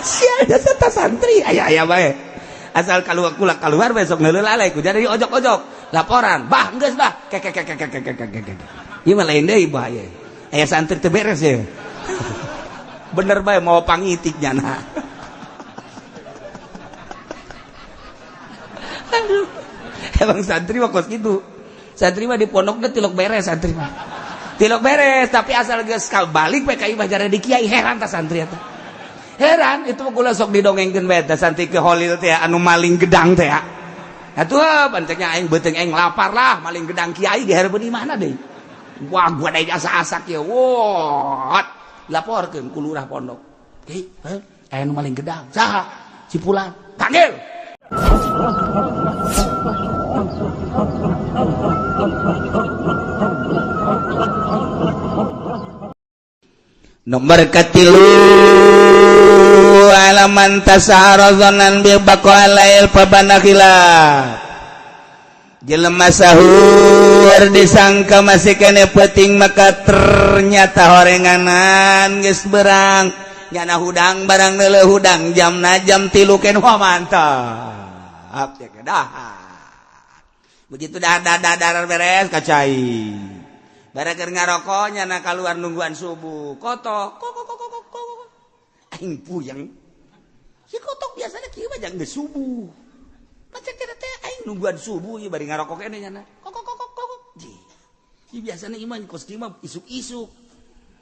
Sial jasa tas santri aya bae. Asal keluar besok ngeuleuh lalai ku jadi ojok-ojok laporan. Bah, geus bah. Kek. Ieu mah lain deui bahaya. Aya santri teu beres ya. Bener bae mau pangitik nyana. Aduh. Emang santri mah kos gitu. Santri mah di pondoknya tilok beres santri mah. Tilok beres tapi asal geus balik we ka imah jare di kiai heran ta santri eta. Heran itu kula sok didongengkeun bae teh santri ke holil teh anu maling gedang teh. Atuh pancengnya aing beuteung aing lapar lah maling gedang kiai dihareupeun di mana deui. Wah gua da asa-asak ya. Wot. Laporkeun ku lurah pondok. Ki, aya nu maling gedang. Saha? Cipulan. Panggil. Nomor katilu alaman tasaharazanan bi baqalail pabanakhila jelema sahur disangka masih kene peuting maka ternyata horenganan geus berang nyana hudang barang neuleuh hudang jamna jam 3 ken mantap ya kedah begitu dah beres kacai bareker ngarokok nyana keluar nungguan subuh kotok kok aing puyeng si kotok biasanya kieu mah jang geus subuh macet teh aing nungguan subuh ieu bari ngarokok kene nyana kok ji biasana iman kos kieu mah isuk-isuk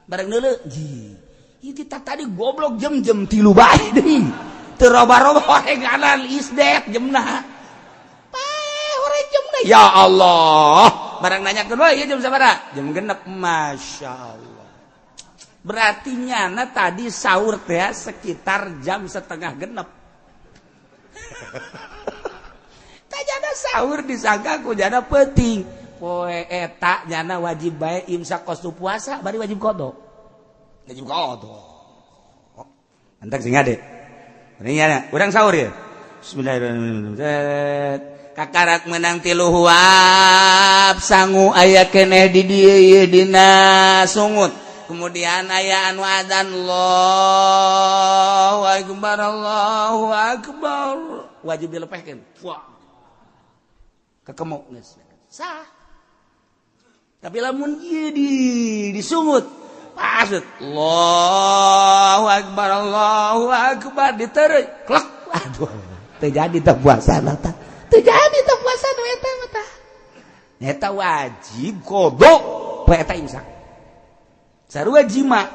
bareng neuleuh ji ieu kita tadi goblok jam 3 bae deui teu roba-roba horenganan isdet jemna pae hore jemna ya Allah barang nanyakeun wae ieu jam sabaraha jam 6 masyaallah berarti nyana tadi sahur teh sekitar jam 5:30 tajana sahur disangka ku jana peuting poe eta nyana wajib bae imsak kos puasa bari wajib qada antak sing ade ini nyana urang sahur ya bismillahirrahmanirrahim kakarak menang 3 huap sangu aya keneh di dieu dina sungut kemudian aya anu adzan Allahu akbar wajib dilepehkeun wah kekemuk geus sah tapi lamun ieu disungut pasut Allahu akbar ditereuy klek aduh teu jadi teh puasana tah teu jadi teh puasana eta mah tah eta wajib qada poe eta imsak sarua jima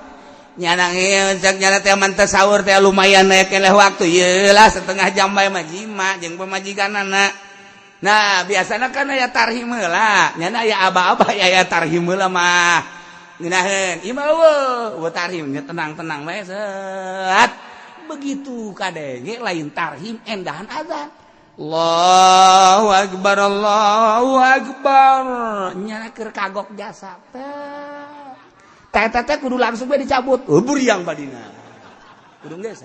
nyana imsak nyana teh mantep sahur teh lumayan aya keneh waktu ieu lah setengah jam bae mah jima jeung pamajikanana nah biasana kan aya tarhim heula nyana aya aba-aba aya tarhim heula mah ngeunaheun ieu mah eueuh tarhim tenang-tenang bae set begitu kadenge lain tarhim endahan azan Allahu akbar nyana keur kagok jasa teh kudu langsung bae dicabut buriang badina kudu geus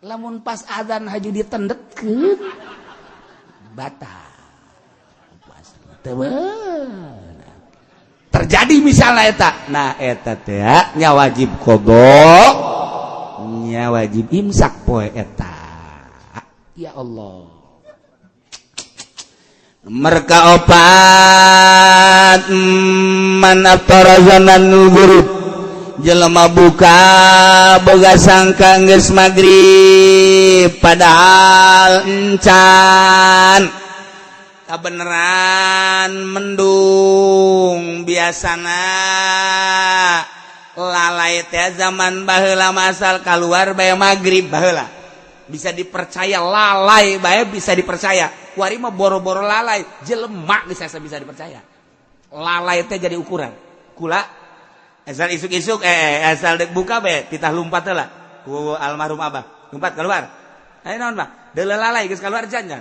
lamun pas azan haju ditendetkeun batal teu terjadi misalnya eta nah eta teh nya wajib qada nya wajib imsak poe eta ya Allah merka opat man aftarazanan gurub jelema buka boga sangka geus magrib padahal encan kabeneran mendung biasana lalai teh zaman baheula masal keluar bae magrib baheula bisa dipercaya lalai bae bisa dipercaya kuari mah boro-boro lalai jelema geus bisa dipercaya lalai teh jadi ukuran kula asal isuk-isuk asal dek buka bae titah lumpat heula ku almarhum abah lumpat keluar ayo naon Pak deuleu lalai geus keluar jangan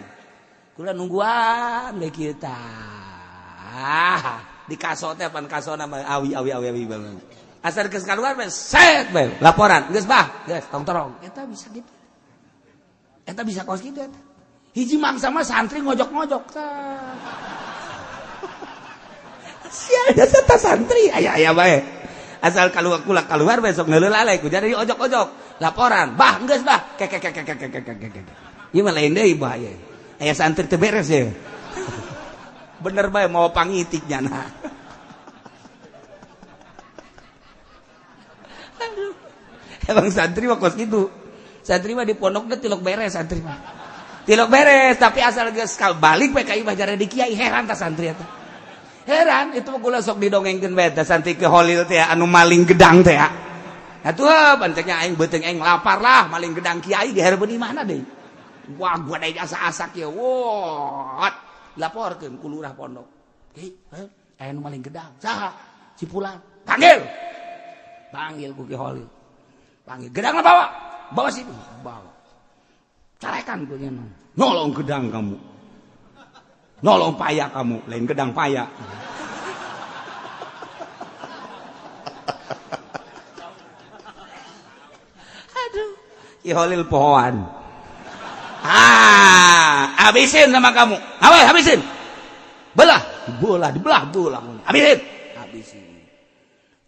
kula nungguan bae kieu tah di kaso teh pan kasona mah awi banget asal geus keluar bae set bae laporan geus bah geus tong-torong eta bisa gitu eta bisa kos gitu eta hiji mangsa mah santri ngojok-ngojok sia jasa ta santri aya bae asal keluar besok ngeuleuh lalai ku jadi ojok-ojok laporan bah geus bah kek ieu mah lain deui bahaya aya santri teu beres ya bener bae mau pangitik nyana emang santri mah kos gitu santri mah di pondok teh tilok beres santri mah tilok beres tapi asal geus balik we ka imah jare di kiai heran tah santri eta heran itu mah kula sok didongengkeun bae tah santri ke Holil teh anu maling gedang teh atuh banteknya aing beuteung aing lapar lah maling gedang kiai dihareupeun di mana deui wah gua da asa-asak ya wot laporkeun ku lurah pondok aya nu maling gedang saha Cipulan panggil ku Ki Holil panggil gedang bawa sini bawa carekan ku nya nyolong gedang kamu nyolong paya kamu lain gedang paya aduh Ki Holil pohoan habisin sama kamu habisin dibelah habisin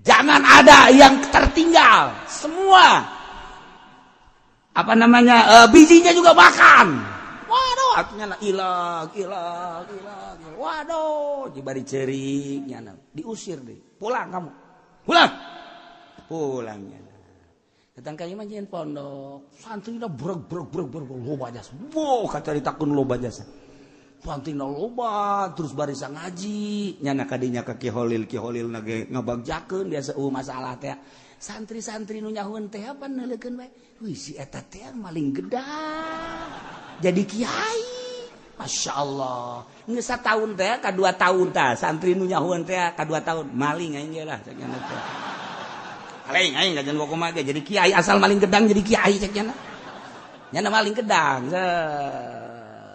jangan ada yang tertinggal semua bijinya juga makan waduh artinya ilang waduh dibari ceriknya diusir deh pulang kamu pulangnya datang ka imah nyeun pondok santrina breg loba jasa kacaritakeun loba jasa santrina loba terus barisa ngaji nyana kadinya ka Ki Holil nage ngabagjakeun biasa masalah teh santri-santri nu nyahoeun teh apa neuleukeun bae wih si eta teh maling gedang jadi kiai Masya Allah geus sataun teh ka 2 tahun tah santri nu nyahoeun teh ka 2 tahun maling aing ge lah cek nya teh aing ngajan kumaha jadi kiai asal maling gedang jadi kiai cek nya maling gedang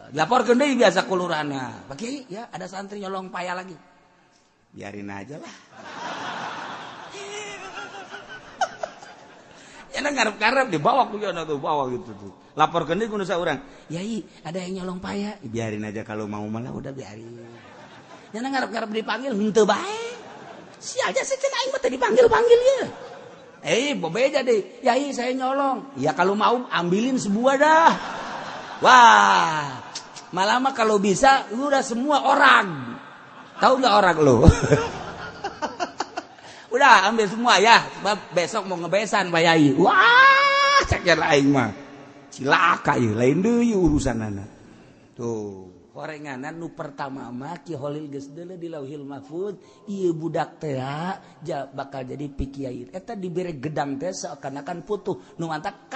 dilaporkeun deui biasa ku lurahna Pak Kiai ya ada santri nyolong paya lagi biarin aja lah nya ngarep-ngarep dibawa ku yana tuh bawa gitu tuh laporkeun deui ku nu saurang yai ada yang nyolong paya biarin aja kalau mau malah udah biarin nya ngarep-ngarep dipanggil henteu bae sia aja cenah aing mah teh dipanggil-panggil ya bebeja deh yai saya nyolong ya kalau mau ambilin sebuah dah wah malah mah kalau bisa lu udah semua orang tahu nggak orang lu udah ambil semua ya sebab besok mau ngebesan Pak Yai wah ceknya aing mah cilaka ya lain deui urusanana tuh horenganan nu pertama mah Ki Holil geus deuleu di Lauhil Mahfuz ieu budak teh bakal jadi pikiai eta dibere gedang teh seakan-akan putuh nu mantap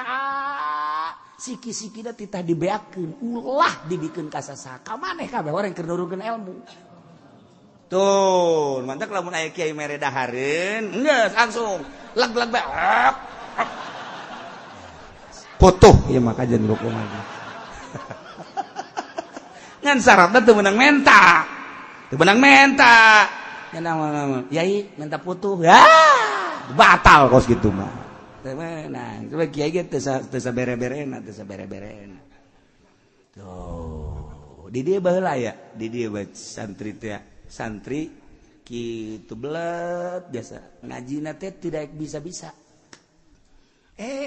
siki-sikina titah dibeakeun ulah dibikeun ka sasaha ka maneh kabeh horeng keur nurukeun ilmu tuh mantap lamun aya kiai mere dahareun geus langsung leg-leg bae putuh ieu mah kajen rukun lagi ngan syaratnya teu meunang menta yai menta putuh ya batal kos gitu mah teu meunang coba kiai ge teu sabere-berena tuh di dieu baheula ya di dieu santri teh santri kitu belet biasa ngajina teh tidak bisa-bisa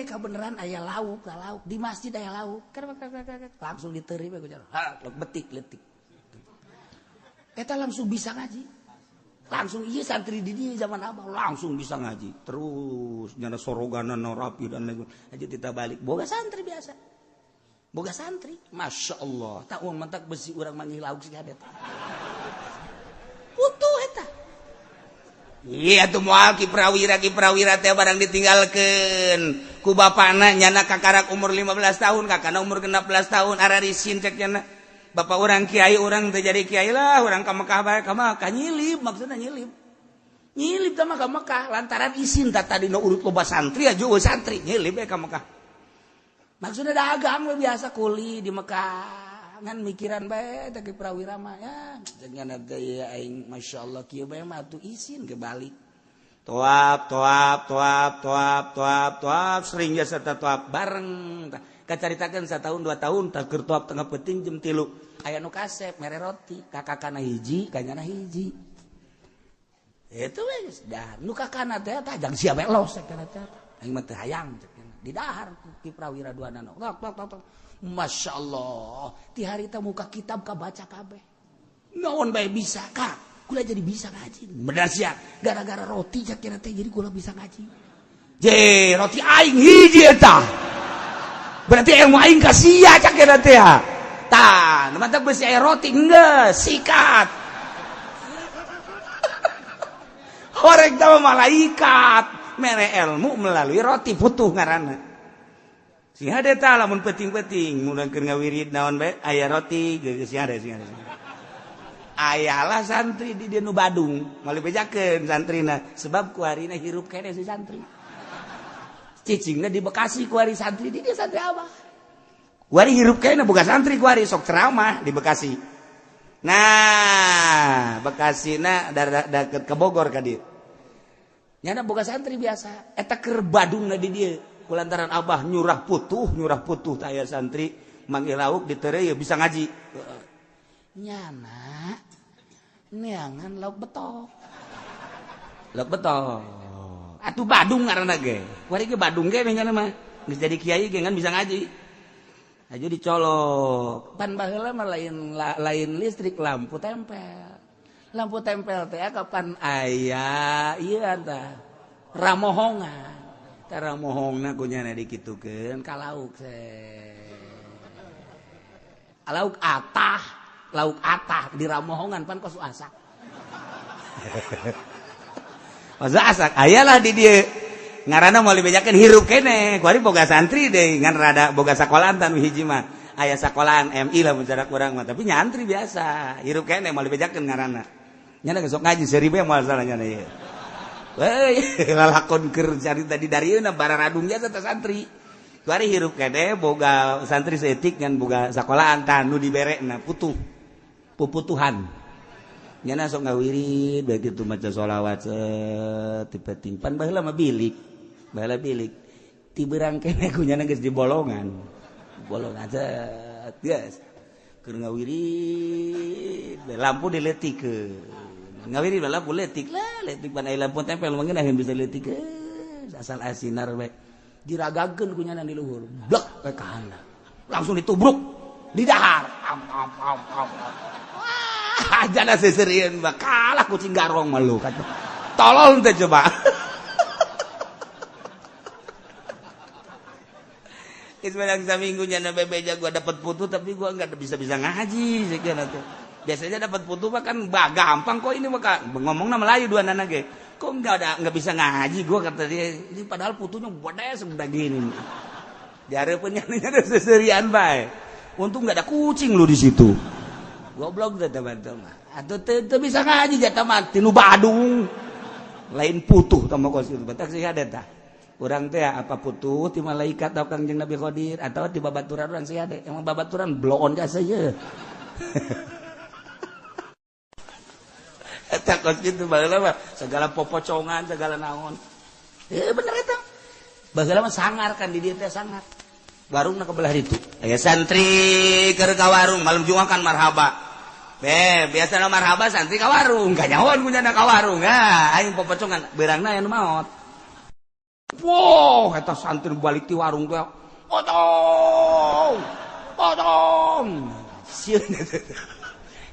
kebeneran aya lauk di masjid aya lauk langsung diteuri we ku betik letik eta langsung bisa ngaji langsung ieu santri di dieu zaman abah langsung bisa ngaji terus nyana soroganana rapi dan lain aja kita balik boga santri biasa boga santri Masya Allah tak mentak besi urang manggih lauk sigadet putuh eta iya tuh moal ki prawira teh barang ditinggalkeun ku bapana nyana kakarak umur 15 tahun kakana umur 16 tahun ararisin cek nyana bapak urang kiai urang teh jadi kiai lah urang ka Mekah bae ka Mekah nyilip maksudna nyilip teh mah ka Mekah lantaran isin tadi nu urut loba santri aja santri nyilip bae ka Mekah maksudna dagang we biasa kuli di Mekah ngan mikiran bae teh prawira mah ya jangan gaya aing masyaallah kieu bae mah atuh isin kebalik toap sering jasa toap bareng kacaritakeun satahun 2 tahun tah keur toap tengah peuting jam 3 aya nu kasep mere roti kakakana hiji kanyana hiji itu wes dah nu ka kana teh tajang sia belos kana teh aing mah teh hayang di dahar ki prawira duana tok masyaallah ti harita muka kitab kabaca kabeh naon bae bisa ka kula jadi bisa ngaji bener sia gara-gara roti cak kira teh jadi kula bisa ngaji je roti aing hiji eta berarti ilmu aing ka sia cak kira teh tah mantap geus aya roti geus sikat horeg tama malaikat mere ilmu melalui roti putuh ngaranna sing hade tah lamun penting-penting mun keur ngawirid naon bae aya roti geus sing hade ayalah santri di dieu nu Badung mali bejakeun santrina sebab kuarina hirup kene si santri cicingna di Bekasi kuari santri di dieu santri abah kuari hirup kene boga santri kuari sok ceramah di Bekasi nah Bekasina deket ke Bogor ka dieu nyana boga santri biasa eta keur Badungna di dieu kulantaran abah nyurah putuh tah aya santri manggil lauk ditereu bisa ngaji nyana neangan lauk betok atuh Badung ngaranna ge kuari ge Badung ge nyana mah geus jadi kiai ge ngan bisa ngaji aja dicolok pan baheula mah lain listrik lampu tempel teh kapan aya ieu tah ramohongan tah ramohongna kunyana dikitukeun ka lauk lauk atah di ramohongan pan kosu asak masa asak ayalah di dieu ngaranna moal dibejakeun hirup kene kuari boga santri deui ngan rada boga sakolahan tanu hiji mah aya sakolahan MI lah mun cara kurang mah tapi nyantri biasa hirup kene moal dibejakeun ngaranna nyana geus sok ngaji seribe moal salahnya ieu weh lalakon keur carita di darieuna bararadung jasa teh santri kuari hirup kene boga santri seetik ngan boga sakolahan tanu diberekna puputuhan nyana sok ngawirid bae kitu maca sholawat tipe-tipe pan baheula mah bilik ti beurang kene kunyana geus di bolongan geus keur ngawirid lampu dileutikeun ngawirid lampu leutik pan aya lampu tempel mangga naheun bisa leutikeun asal asinar bae diragakeun kunyana di luhur blek ka kahanna langsung ditubruk di dahar ajana seseureun mah kalah kucing garong mah lu tolol teh coba Ismail saminggu nyana bebeja gua dapat putu tapi gua enggak bisa ngaji sekian atuh. Biasanya dapat putu mah kan gampang kok ini mah ngomongna Melayu dua nana ge. Kok enggak bisa ngaji gua kata dia. Ini padahal putunya gede sebelah gini. Diareupeun nyana seserian bae. Untung enggak ada kucing lu di situ. Goblok teh teman-teman. Atuh teu bisa ngaji jata mah tinu Badung. Lain putuh tama kos itu. Batak sih ada tah. Urang teh apa putuh ti malaikat atau Kangjeng Nabi Qadir atau ti babaturan urang sih ada. Emang babaturan bloon jasa ye. Eta kos kitu baheula mah segala popocongan segala naon. Bener eta. Baheula mah sangar kan di dieu teh sangar. Warungna kebelah ditu. Aya santri keur ka warung malam Jumat kan marhaba. Biasana marhaba santri ka warung, ganyawan kunyana ka warung. Aing popocongan beurangna anu maot. Wow, eta santri balik ti warung teh. Potong. Sieun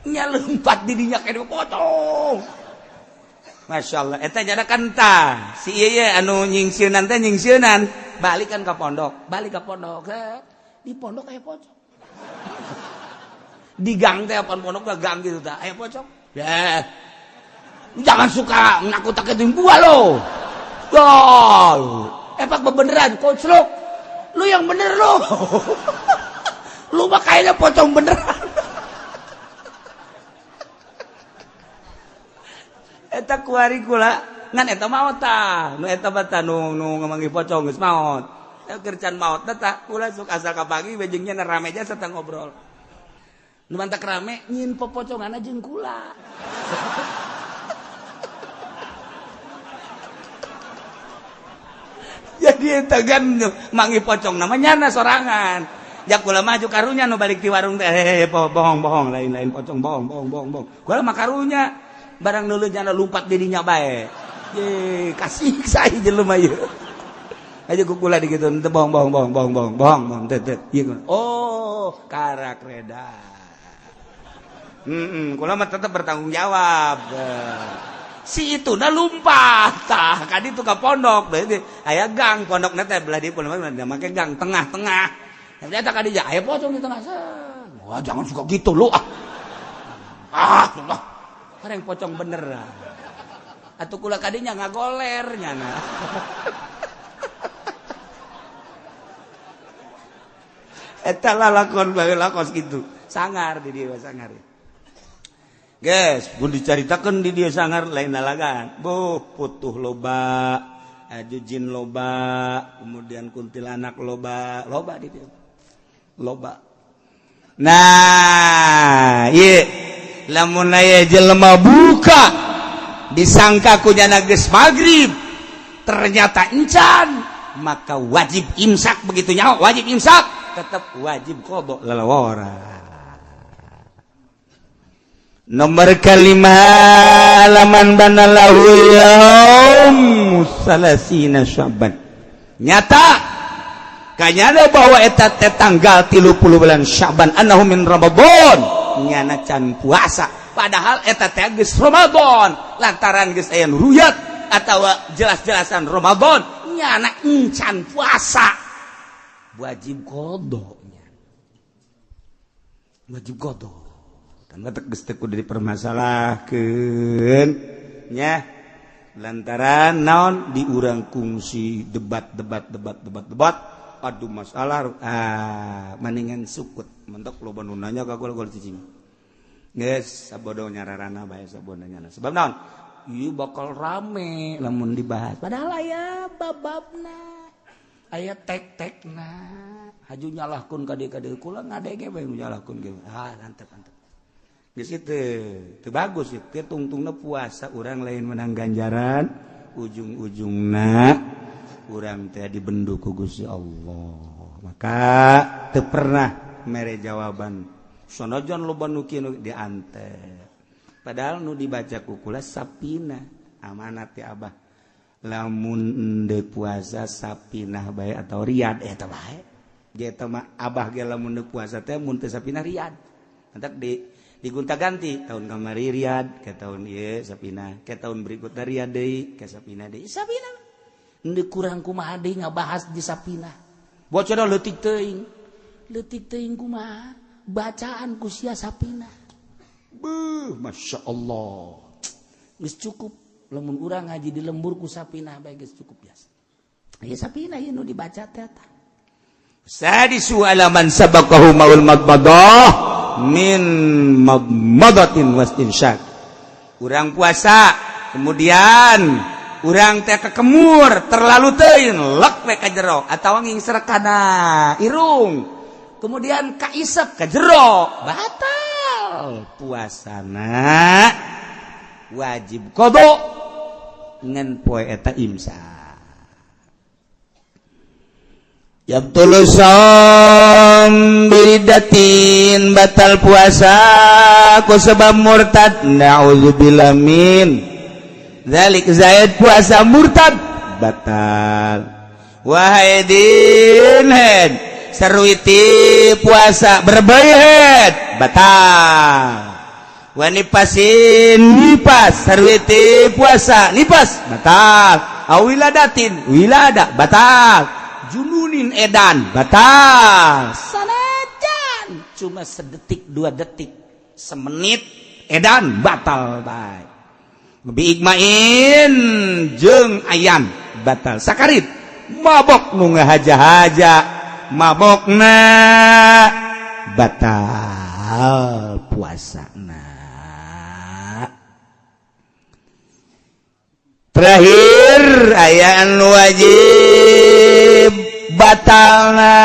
nya leumpat di dinya kene potong. Masyaallah eta jada kanta. Si ieu ye anu nyingsieunan teh nyingsieunan, balik kan ka pondok. Di pondok aya pocong. Di gang teh apa pondok lah gang gitu tah aya pocong. Ya. Jangan suka nakut-nakutin gua lo. Epak beneran koclok. Lu yang bener lo. Lu mah kayaknya pocong beneran. Eta kuari kula ngan eta maot tah. Nu eta bata nu ngamanggih pocong geus maot. Keur can maot tah kula sok asal ka pagi bejengnya rame aja serta ngobrol. Nu mantak rame nyin popocongan jeung kula. Jadi eta kan manggih pocong namanya na sorangan. Jak kula maju karunya nu balik di warung teh bohong lain pocong bohong. Kula mah karunya barang dulu nyana lumpat dirinya baik kasih saya jelema ieu aja kukula di gitu ente bohong karak reda kula mah tetap bertanggung jawab si itu na lumpat tah ka ditu ka pondok berarti aya gang pondok na teh belah di pondok make gang tengah-tengah ternyata ka dieu aya pocong di tengah wah jangan suka gitu lu Allah kareng pocong bener atuh kula kadinya ngagoler nyana eta lalakon bae lakos gitu sangar di dieu sangar guys pun dicaritakeun di dieu sangar lain nalagan putuh loba jin loba kemudian kuntilanak loba di dieu loba nah ieu lamun aya jelema buka disangka kunyana geus magrib ternyata encan maka wajib imsak begitu nyawa wajib imsak tetap wajib qada lalawara nomor kalima laman banalahu yaum salasina Sya'ban nyata kanyana bahwa eta teh tanggal 30 bulan Sya'ban annahu min Ramadan nyana can puasa padahal eta teh geus Ramadan lantaran geus aya ruyat atawa jelas-jelasan Ramadan nyana encan puasa wajib qadanya wajib qada dan geus teu kudu dipermasalahkeun nya lantaran naon di urang kungsi debat adu masalah maningan sukut mentok loba nu nanya ka gol cicing geus sabodo nyararana bae sabodo nyana sebab naon ieu bakal rame lamun dibahas padahal aya bababna aya tek-tekna haju nyalahkeun ka dieu kula ngadege bae nyalahkeun ge antep geus teu bagus teu tungtungna puasa urang lain menang ganjaran ujung-ujungna urang teh dibendu ku Gusti Allah maka teu pernah mere jawaban sonojon loba nu kieu diantep padahal nu dibaca ku kula sapina amanat ya Abah lamun ende puasa sapinah bae atau riyad eta bae ge eta mah Abah ge lamun ende puasa teh mun teu sapinah riyad entak digunta-ganti tahun kamari riyad ke tahun ieu sapinah ke tahun berikutna riyad deui ke sapinah deui sapinah ende kurang kumaha deui ngabahas di sapinah bocoran leutik teuing kumaha bacaan ku sia sapinah beuh masyaallah geus cukup lamun urang ngaji di lembur ku sapinah bae geus cukup biasa aya sapinah ieu nu dibaca teh eta sadisu alaman sabaqahu maul madmadah min madmadatin wastinsyaq urang puasa kemudian urang teh kekemur terlalu teuing lek we ka jero atawa ngingsrek kana irung kemudian kaisep ka jero batal puasana wajib qada ngan poe eta imsak yabtul sham biridatin batal puasa ku sebab murtad naudzubillah min zalik zaid puasa murtad batal wahidin head seruiti puasa berbayat batal wanipasin nipas sarwiti puasa nipas batal awiladatin wilada batal jununin edan batal sanajan cuma sedetik 2 detik semenit edan batal bae biigmain jeung ayan batal sakarit mabok nu ngahaja-haja mabokna batal puasana. Terakhir aya anu wajib batalna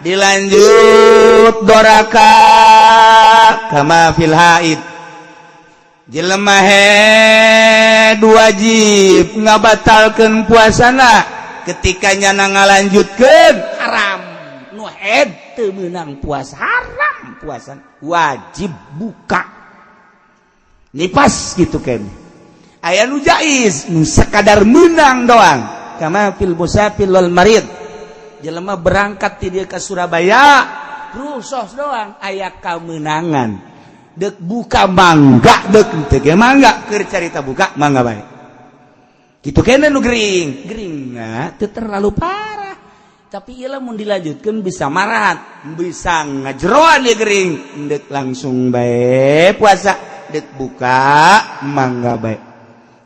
dilanjut doraka kama fil haid jelema head wajib ngabatalkeun puasana ketika nyana ngalanjutkeun haram nu head teu meunang puasa haram puasa wajib buka nipas gitu kan aya nu jaiz nu sekadar menang doang kama fil musafir wal marid jelema berangkat ti dieu ka Surabaya rusos doang aya kamenangan dek buka mangga dek teu ge mangga keur carita buka mangga bae kitu keneh nu gering nah teu terlalu parah tapi ieu lamun dilanjutkeun bisa marat bisa ngajroan ieu gering dek langsung bae puasa dek buka mangga bae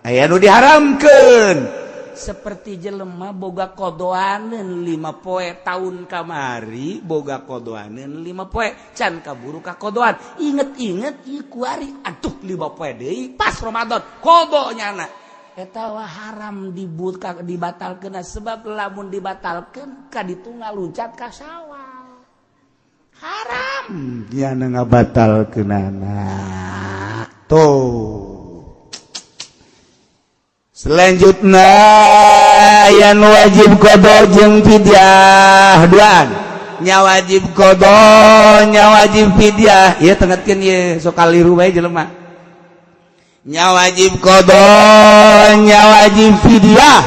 aya nu diharamkeun seperti jelema boga kodoaneun 5 poe tahun kamari boga kodoaneun 5 poe can kaburu ka kodoan inget-inget ieu kuari atuh 5 poe deui pas Ramadan kodonyana eta wah haram dibatalkeun sebab lamun dibatalkeun ka ditu ngaluncat ka Syawal haram nya ngabatalkeunana tuh selanjutnya yang wajib qada jeung fidyah duaan nya wajib qada nya wajib fidyah ieu tengetkeun ieu sok kaliru bae jelema nya wajib qada nya wajib fidyah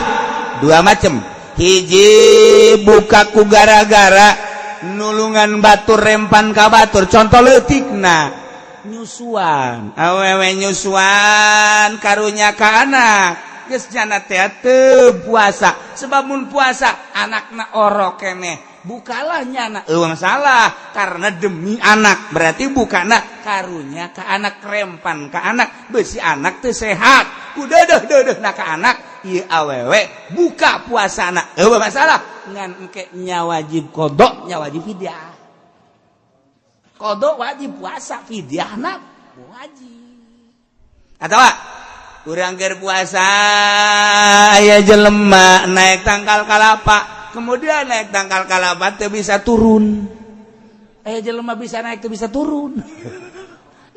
dua macam hiji buka ku gara-gara nulungan batur rempan ka batur contoh leutikna nyusuan awewe nyusuan karunya ka anak geus jana teh teu puasa sebab mun puasa anakna orok keneh bukalah nyana masalah karena demi anak berarti bukana karunya ka anak rempan ka anak beusi anak teu sehat ku deudeuh-deudeuhna ka anak ieu awewe buka puasana masalah ngan engke nya wajib qada nya wajib fidyah qada wajib puasa fidyahna wajib atawa urang keur puasa aya jelema naik tangkal kalapa kemudian naik tangkal kalapa teu bisa turun aya jelema bisa naik teu bisa turun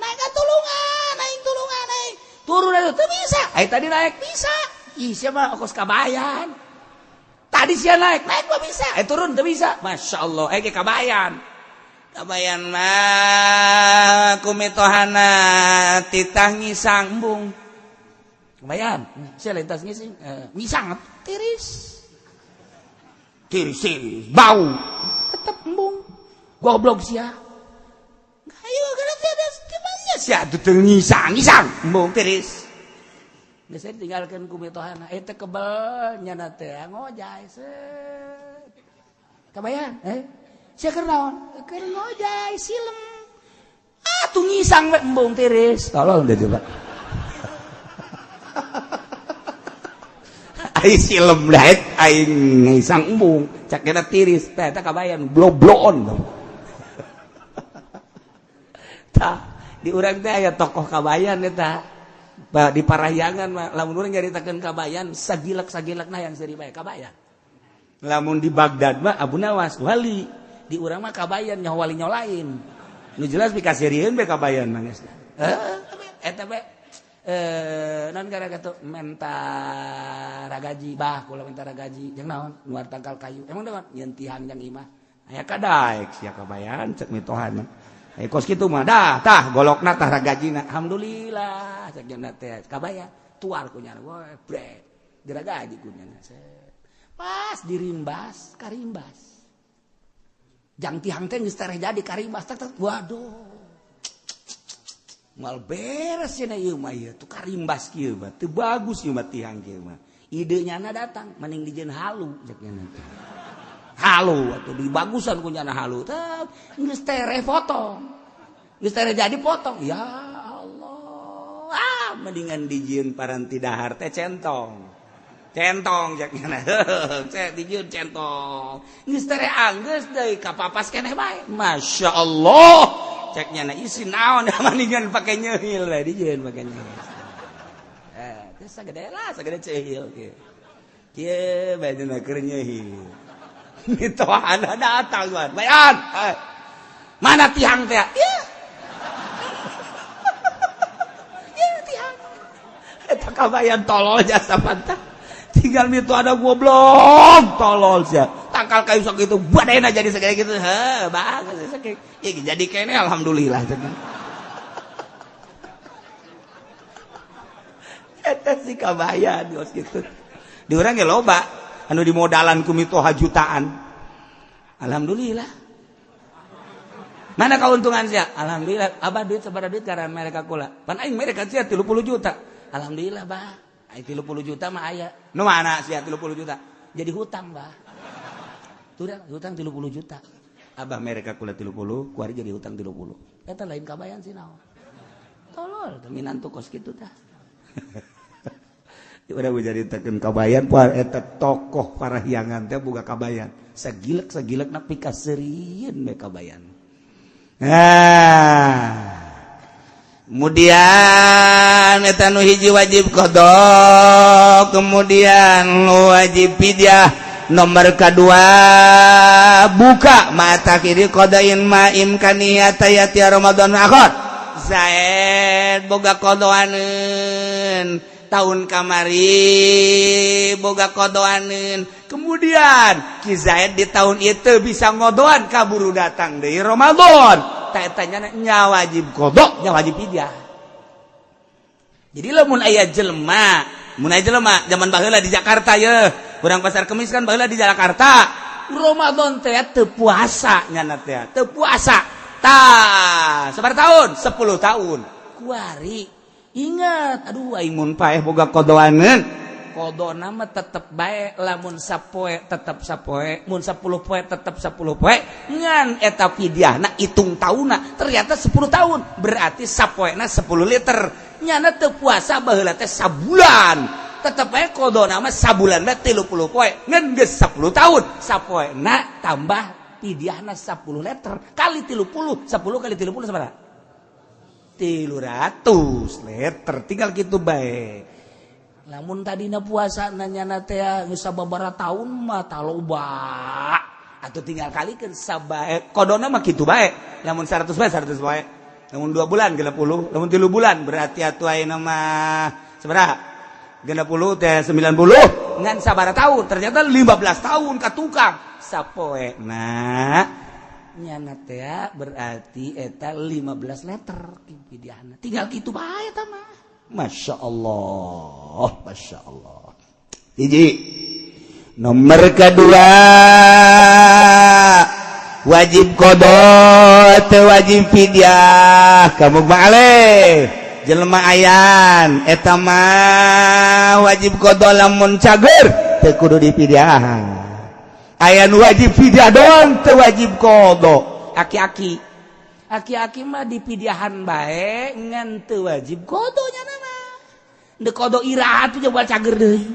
naik tulungan turun teu bisa aya tadi naik bisa ih sia mah ongkos kabayan tadi sia naik mah bisa turun teu bisa masyaallah ge kabayan mah kumitohana titah ngisang embung kebayan sia lintas ngising ngisang tiris bau tetep embung goblok sia ayo kana teh ada gimana sia teu ngisang embung tiris geus tinggalkeun kumitohana eta kebel nyana teh ngojay set kebayan sia keur naon keur ngojay silem atuh ngisang we embung tiris tolol deh coba ai silem daet aing ngisang embung cak kena tiris teh eta kabayan bloblon tah di urang teh aya tokoh kabayan eta di Parahyangan mah lamun urang nyaritakeun kabayan sagilak-sagilakna yang seri bae kabayan lamun di Baghdad mah Abu Nawas wali di urang mah kabayan nya wali nyolain nu jelas pikasirieun bae kabayan mah geus eta bae non gara-gara tuh mentara gaji bah kula mentara gaji jeung naon nuar tangkal kayu emang naon nyeun tihang jeung imah aya kadaek sia kabayan cek mitohan aya kos kitu mah tah golokna tah ragajina alhamdulillah cek jeung teh kabayan tuar ku nyana we brek diragaji ku nyana pas dirimbas karimbas jang tihang teh geus tereh jadi karimbas tak waduh mal beres cenah ieu mah ieu tu karimbas kieu mah teu bagus ieu mah tihang kieu mah idenya na datang mending dijieun halu cek nya halu atuh dibagusan ku nya halu teh geus tere foto geus tere jadi potong ya Allah mendingan dijieun paranti dahar teh centong cek nya cek dijieun centong geus tere anggeus deui kapapas keneh bae masyaallah ceknya na isi naon mendingan pake nyeuhil we dijieun pake nyeuhil teh sagede ceuhil kieu bajeuna keur nyeuhil mitohana datang wan bayan mana tihang teh ieu tihang eta kabayan tolol jasa pantah tinggal mitohana goblok tolol sia tangkal kayu sok gitu badena jadi segede gitu bagus jadi kene alhamdulillah eta si kabayan geus kitu di urang ge loba anu dimodalan ku mitoha jutaan alhamdulillah mana kauntungan sia alhamdulillah abah duit sabaraha duit karena mereka kula pan aing mereka sia 30 juta alhamdulillah bah ai 30 juta mah aya nu mana sia 30 juta jadi hutang bah tuh hutang 30 juta abah mereka kula 30 kuari jadi hutang 30 eta lain kabayan sih naon tolol dominan tuh kos kitu tah udah menceritakan kabayan puar eta tokoh parahyangan teh boga kabayan sagilek nak pikaseureun we kabayan kemudian eta nu hiji wajib qada kemudian wajib fidyah nomor kedua buka mata kiri qadain ma'im kaniyata yati Ramadan akhir Zaid boga qadaaneun tahun kamari boga kodoanin kemudian Ki Zaid di tahun itu bisa ngodoan kaburu datang dari Ramadan tanya nya wajib kodok nya wajib fidyah jadi lamun aya jelema zaman baheula di Jakarta ya urang pasar Kemis kan baheula di Jakarta Ramadan teh teu puasa nyana teh teu puasa tah sabar tahun 10 tahun kuari ingat aduh aing mun paeh boga kodoaneun kodona mah tetep bae lamun sapoe tetep sapoe mun 10 poe tetep 10 poe ngan eta fidyahna hitung taunna ternyata 10 tahun berarti sapoena 10 liter nyana teu puasa baheula teh sabulan tetep bae kodona mah sabulan mah 30 poe ngan geus 10 tahun sapoena tambah fidyahna 10 liter kali 30 10 kali 30 sabaraha 300 liter tinggal gitu bae lamun tadina puasa nanyana teh geus sababaraha taun mah taloba atuh tinggal kalikeun sabae kodona mah kitu bae lamun 100 bae 100 bae lamun 2 bulan 60 lamun 3 bulan berarti atuh ayeuna mah sabaraha 60 teh 90 ngan sabaraha taun ternyata 15 tahun ka tukang sapoena nyana teh berarti eta 15 liter fidyahna tinggal kitu bae eta mah masyaallah hiji nomor kedua wajib qada teu wajib fidyah kamu maaleh jelema ayan eta mah wajib qada lamun cager teu kudu difidyah aya nu wajib fidyah doang teu wajib qada aki-aki mah dipidyahan bae ngan teu wajib qada nya mah deuk qada iraha teh coba cager deui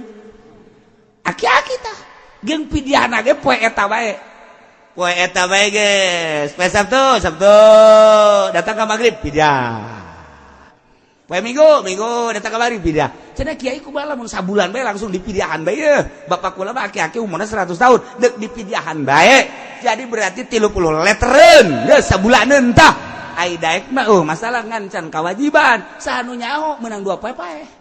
aki-aki tah geung fidyahna ge poe eta bae geus poe Sabtu datang ka magrib fidyah poe Minggu datang ka magrib fidyah cenah kiai kumaha lamun sabulan bae langsung dipidyahan bae ye bapak kula mah aki-aki umurna 100 tahun deuk dipidyahan bae jadi berarti 30 letereun geus sabulaneun tah ai daek mah masalah ngan can kawajiban saha nu nyaho meunang 2 poe pae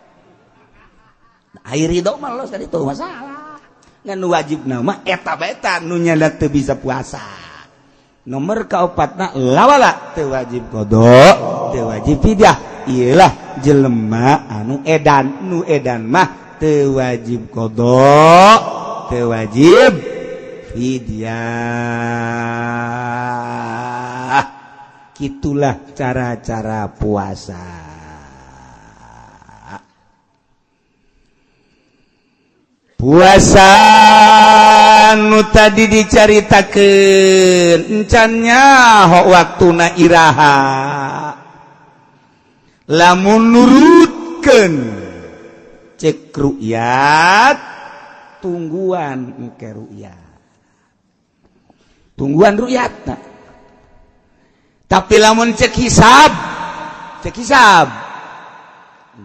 ai ridho mah los tadi tuh masalah ngan nu wajibna mah eta bae tah nu nyana teu bisa puasa nomor kaopatna lawala teu wajib qada teu wajib fidyah ialah jelema anu edan mah teu wajib qada teu wajib fidyah kitulah cara-cara puasa nu tadi dicaritakeun encannya hok waktuna iraha lamun nurutkeun cek ru'yat tungguan engke ru'yat tapi lamun cek hisab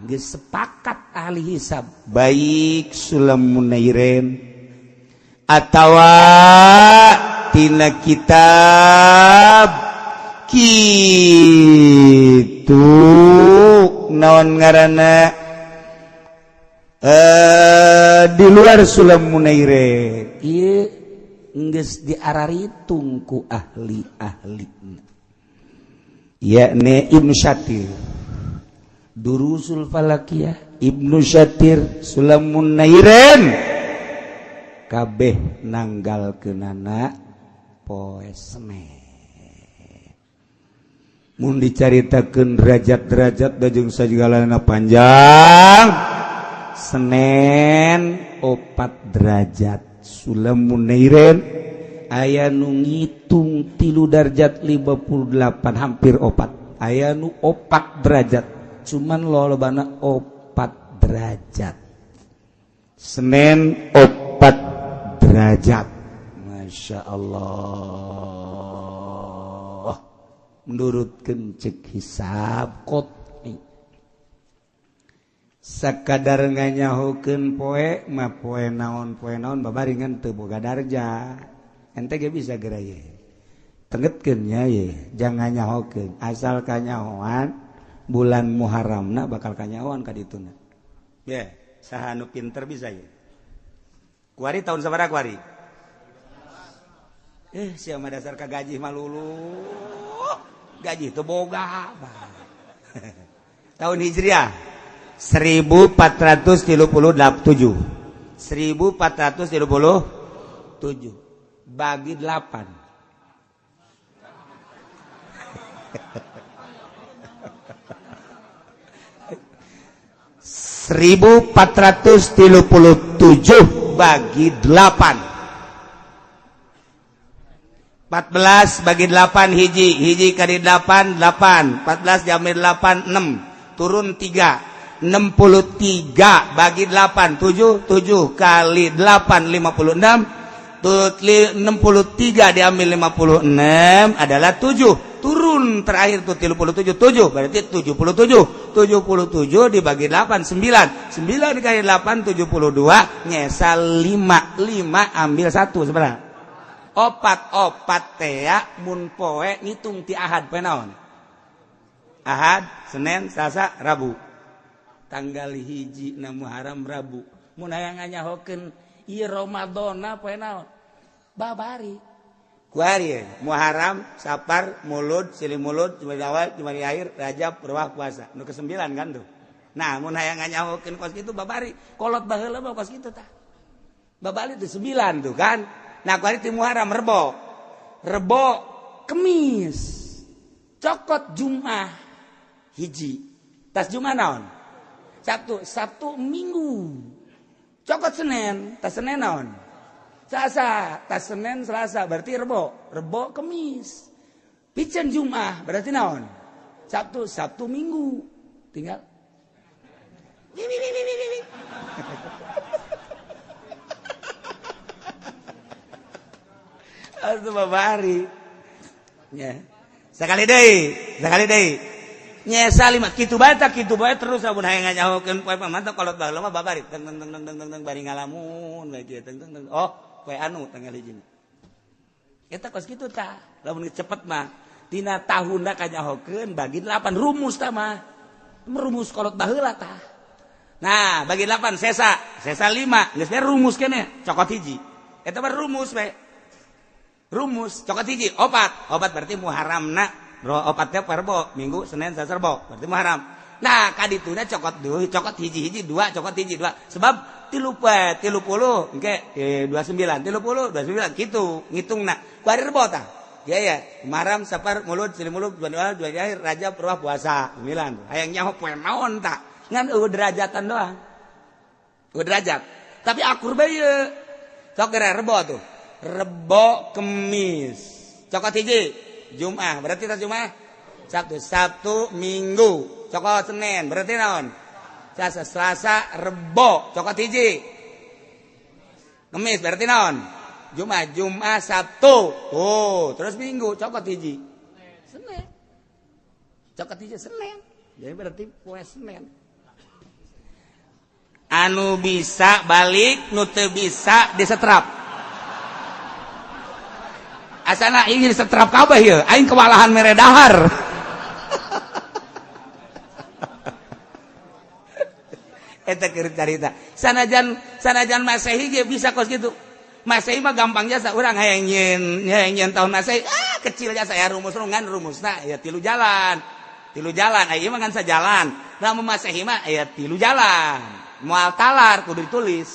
geus sepakat ahli hisab baik Sulamun Nairin atawa tina kitab kitu naon ngaranna di luar Sulamun Nairin ieu geus diararitung ku ahli-ahlina yakni Ibnu Syatir Durusul Falakiyah Ibnu Syatir Sulamun Nairen kabeh nanggalkeunana poe Senen. Mun dicaritakeun derajat-derajat da jeung sajigalana panjang. Senen 4 derajat. Sulamun Nairen aya nu ngitung 3 derajat 58 hampir 4. Aya nu 4 derajat. Cuman lolobana 4 derajat. Senen 4 derajat. Masya Allah. Menurutkeun cek hisab kot sakadar nganyahokeun poe mah poe naon babaringan teu boga darja ente ge bisa geura ye tengetkeun nya ye jangan nyahokeun asal kanyahoan bulan Muharramna bakal kanyahoan ka dituna ye saha nu pinter bisa ye kuari tahun sabaraha kuari sia mah dasar ka gaji mah lulu gaji teu boga tahun Hijriah 1437 bagi 8 1437 bagi 8 14 bagi 8 hiji kali 8 14 diambil 8 6 turun 3 63 bagi 8 7 kali 8 56 63 diambil 56 adalah 7 turun terakhir tuh 37 berarti 77 dibagi 8 9 dikali 8 72 nyesal 5 ambil 1 sebenarnya opat tea mun poe ngitung ti ahad poe naon ahad Senin Selasa Rabu tanggal hiji na Muharram Rabu mun aya nganyahokeun ieu Ramadana poe naon babari kuari Muharram Safar Mulud Silimulud Jumadi awal Jumadi akhir Rajab Rewah puasa nu ke-9 kan tuh nah mun aya nganyahokeun kos kitu babari kolot baheula mah kos kitu tah babari teh 9 tuh kan nah kuari ti Muharram Rebo Kemis cokot Jumat hiji tas Jumat naon Sabtu Minggu cokot Senin tas Senin naon Selasa tas Senin Selasa berarti Rebo Kemis picen Jumat berarti naon Sabtu Minggu tinggal atuh babari nya sakali deui nyesa 5 kitu bae terus sabun hayang nganyahokeun poe pamantau kolot baheula mah babari teng bari ngalamun bae kieu teng oh poe anu tanggal hiji eta kos kitu tah lamun cepet mah dina tahunna kanyahokeun bagi 8 rumus tah mah rumus kolot baheula tah nah bagi 8 sesa 5 geus bae rumus keneh cokot hiji eta mah rumus bae rumus cokot hiji opat berarti Muharramna opat teh Rebo Minggu Senin Selasa Rebo berarti Muharram nah kadituna cokot hiji 2 cokot hiji 2 sebab 30 engke 29 kitu ngitungna kuari Rebo tah ya Muharram Safar Mulud Silimulud Jumadi akhir Rajab Rewah puasa 9 hayang nyaho poe naon tah ngan derajatan doang derajat tapi akur bae ieu sok Rebo tuh Rebo Kemis cokot hiji Jumat berarti tas Jumat Sabtu Minggu cokot Senin berarti naon Selasa Rebo cokot hiji Kemis berarti naon Jumat Sabtu terus Minggu cokot hiji Senin cokot hiji Senin jadi berarti poe Senin anu bisa balik nu teu bisa disetrap asana ingin setrap kabeh ieu aing kewalahan mere dahar eta keur carita sanajan Masehi ge bisa kos kitu Masehi mah gampang jasa urang hayang nyeun tahun Masehi kecil jasa ya rumusna ya 3 jalan tilu jalan ieu mah ngan sajalan lamun Masehi mah aya tilu jalan moal talar kudu ditulis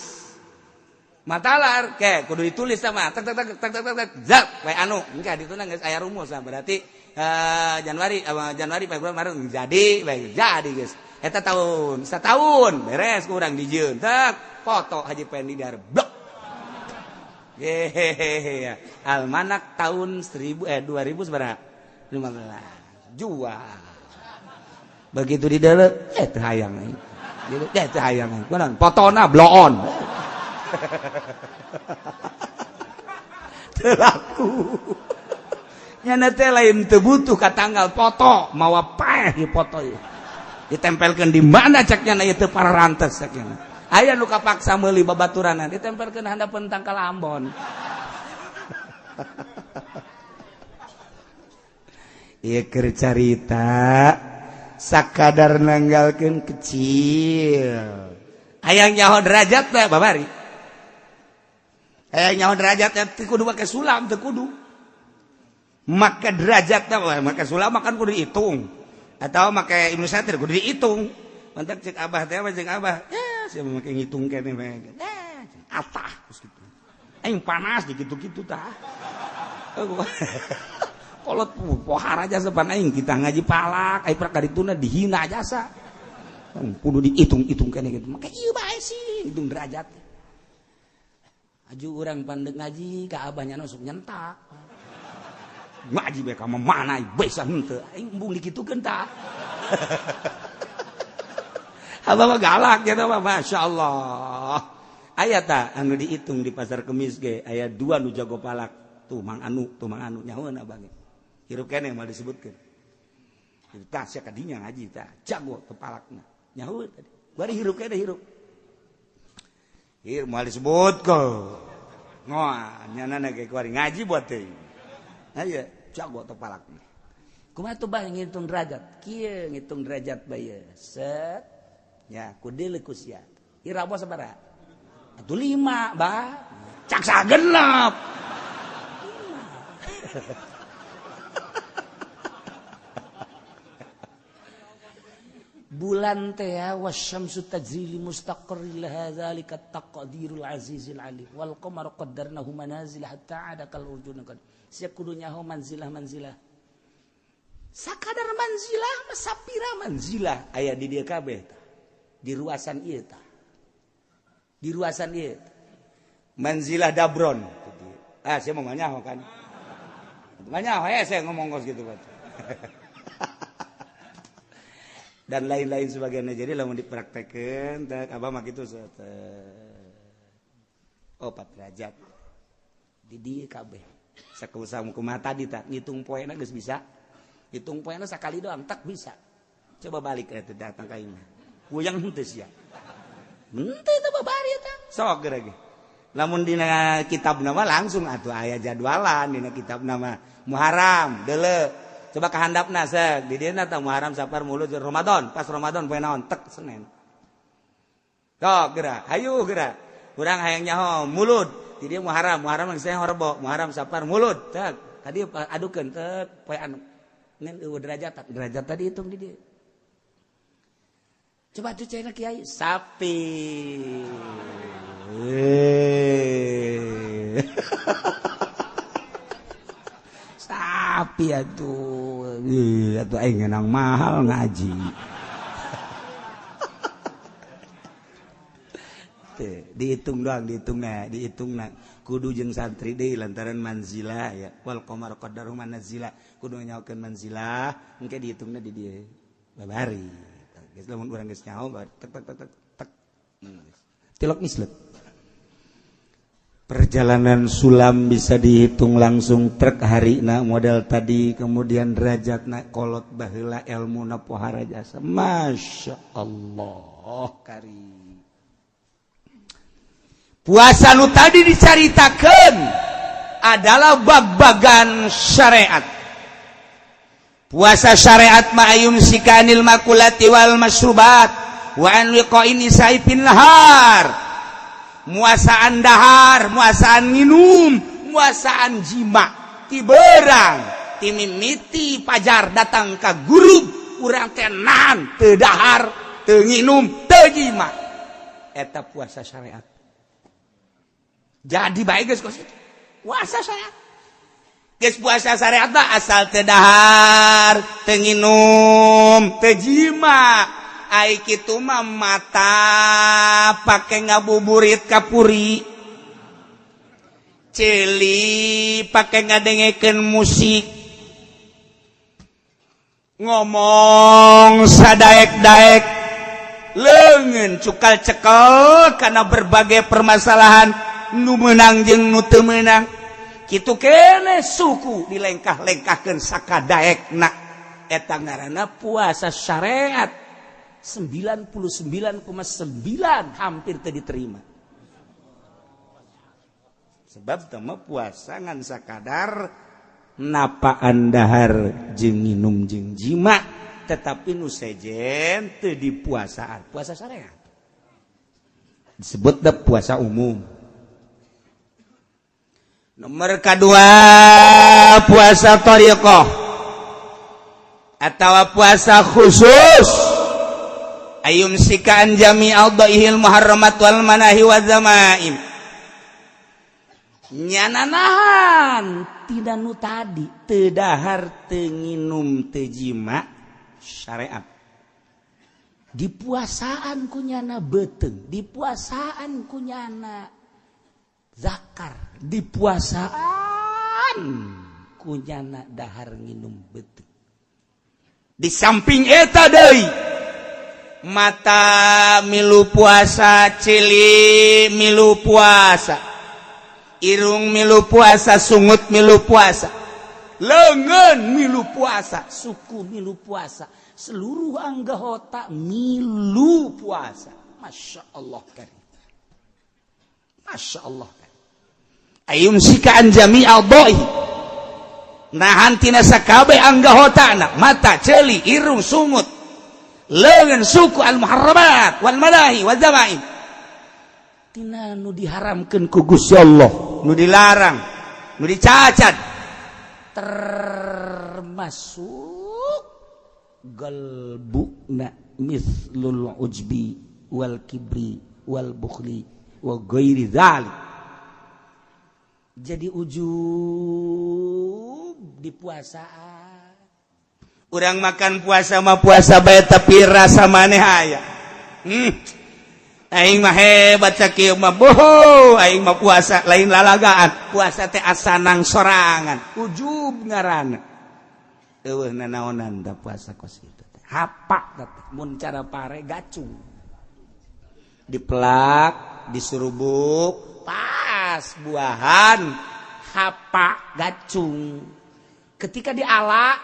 matalar ke kudu ditulis sama tek zat bae anu engka dituna geus aya rumus berarti Januari Februari Maret jadi geus eta tahun satahun beres kurang dijieun tek foto Haji Pendi dar blok hehehe almanak tahun 2000 sabaraha 15 jual begitu di dalam teu hayang teu hayang kunaon fotona bloon teu laku nyana teh lain teu butuh ka tanggal foto mawa paeh di foto ieu ditempelkeun di mana cek nyana ieu teu pararantes cek nyana aya nu kapaksa meuli babaturanna ditempelkeun handapeun tangkal Ambon ieu keur carita sakadar nanggalkeun kecil hayang nyaho derajat teh babari hayang nyaho derajat teh kudu make sulam teu kudu make derajat teh make sulam makan kudu dihitung atau make Ibnu Satir kudu dihitung mantak cek abah teh cek abah sia make ngitung keneh bae atah geus kitu aing panas di kitu-kitu tah kolot pohar aja sepan aing kita ngaji palak ai prak kadituna dihina jasa kudu dihitung-hitung keneh gitu make ieu bae sih hitung derajat aju urang pandeg ngaji ka abahnya sok nyentak ngaji bae ka mana bisa henteu aing embung dikitukeun tah abah mah galak ya mah masyaallah aya tah anu dihitung di pasar Kemis ge aya 2 nu jago palak tuh Mang Anu nyahoeun abah ge hirup keneh mah disebutkeun tah sia kadinya ngaji tah jago teu palakna nyahoeun tadi bari hirup keneh hirup ieu moal disebutkeun ngoa nyanana ge kuari ngaji buat teh aya jago teu palakna kumaha tuh bah ngitung derajat kieu ngitung derajat bae set ya kudeuleu ku sia irawa sabaraha atuh 5 bah cak sagenep bulan teh wasyamsu tajri li mustaqarril hadzalika taqdirul azizil alim wal qamaru qaddarnahu manazil hatta ada kal urjun kan sia kudu nyaho manzilah sakadar manzilah sapira manzilah aya di dieu kabeh di ruasan ieu tah di ruasan ieu manzilah dabron saya mau nyaho kan nyaho saya ngomong kos gitu kan dan lain-lain sebagainya jadi lamun dipraktekeun teh abah mah kitu 4 derajat di dieu kabeh sakumaha kumaha tadi tah ngitung poena geus bisa hitung poena sakali doang tak bisa coba balik eta datang ka imah kuyang henteu sia henteu teh babari eta sok geura ge lamun dina kitabna mah langsung atuh aya jadwalan dina kitabna mah Muharram deuleu coba kahandapna seuk di dieu tah Muharram Safar Mulud Ramadan pas Ramadan poe naon tek Senin sok geura hayu geura urang hayang nyaho Mulud di dieu Muharram geus Rebo Muharram Safar Mulud tek tadi adukeun tek poe anu ngan eueuh derajat tadi hitung di dieu coba tuh cina kiai sapi sapi atuh aing ngeunang mahal ngaji dihitung doang dihitungna kudu jeung santri deui lantaran manzilah ya wal qamar qaddaru manazila kudu nyaokeun manzilah engke dihitungna di dieu babari geus lamun urang geus nyaho tek tilok mislet perjalanan sulam bisa dihitung langsung trek harina model tadi kemudian derajatna kolot baheula ilmuna pohara jasa masya Allah karim puasa nu tadi dicaritakeun adalah bab-bagan syariat puasa syariat ma'ayum sikanil makulati wal masrubat wa an wiqa'in isaipin lahar muasaan dahar muasaan minum muasaan jima ti beurang ti mimiti pajar datang ka gurub urang teh nahan teu dahar teu nginum teu jima eta puasa syariat. Jadi bae geus kos puasa syariat. Geus puasa syariat mah asal teu dahar teu nginum teu jima ai kitu mah mata pake ngabuburit kapuri, celi pake ngadengekeun musik, ngomong sadaek-daek, leungeun cukal cekel karena berbagai permasalahan nu meunang jeung nu teu meunang. Kitu keneh suku dilengkah-lengkahkeun sakadaekna eta ngaranna puasa syariat. 99,9 hampir teu diterima. Sebab teu puasa ngan sakadar napaan dahar jeung nginum jeung jima, tetapi nu sejen teu dipuasaan, puasa syariat. Disebut puasa umum. Nomor kedua puasa thariqah atau puasa khusus. Ayum sikaan jami'al dhaihil muharramat wal manahi wa zamaim. Nyananahan tina nu tadi teu dahar teu nginum teu jima syariat. Dipuasaan kunyana beteung, dipuasaan kunyana zakar, dipuasaan kunyana dahar nginum beteung. Di samping eta deui mata milu puasa, cili milu puasa, irung milu puasa, sungut milu puasa, leungeun milu puasa, suku milu puasa, seluruh anggota milu puasa. Masya Allah karim, Masya Allah karim. Ayum sikaan jami'al dhaih, nahan tina sakabeh anggotana, mata, celi, irung, sungut, leungeun suku al-muharramat wal manahi wal zamaim. Tina nu diharamkeun ku Gusti Allah, nu dilarang, nu dicacat, termasuk galbuna mithlul ujbi wal kibri wal bukhli wa ghairi dzalik. Jadi ujub di puasaan. Urang makan puasa mah puasa bae tapi rasa maneh aya. Aing mah hebat sakieu mah boho, aing mah puasa lain lalagaan. Puasa teh asanang sorangan, ujub ngaranna. Eueuh nanaonan da puasa kos kitu teh. Hapak teh mun cara pare gacung. Diplak, disurubuk, pas buahan hapak gacung. Ketika diala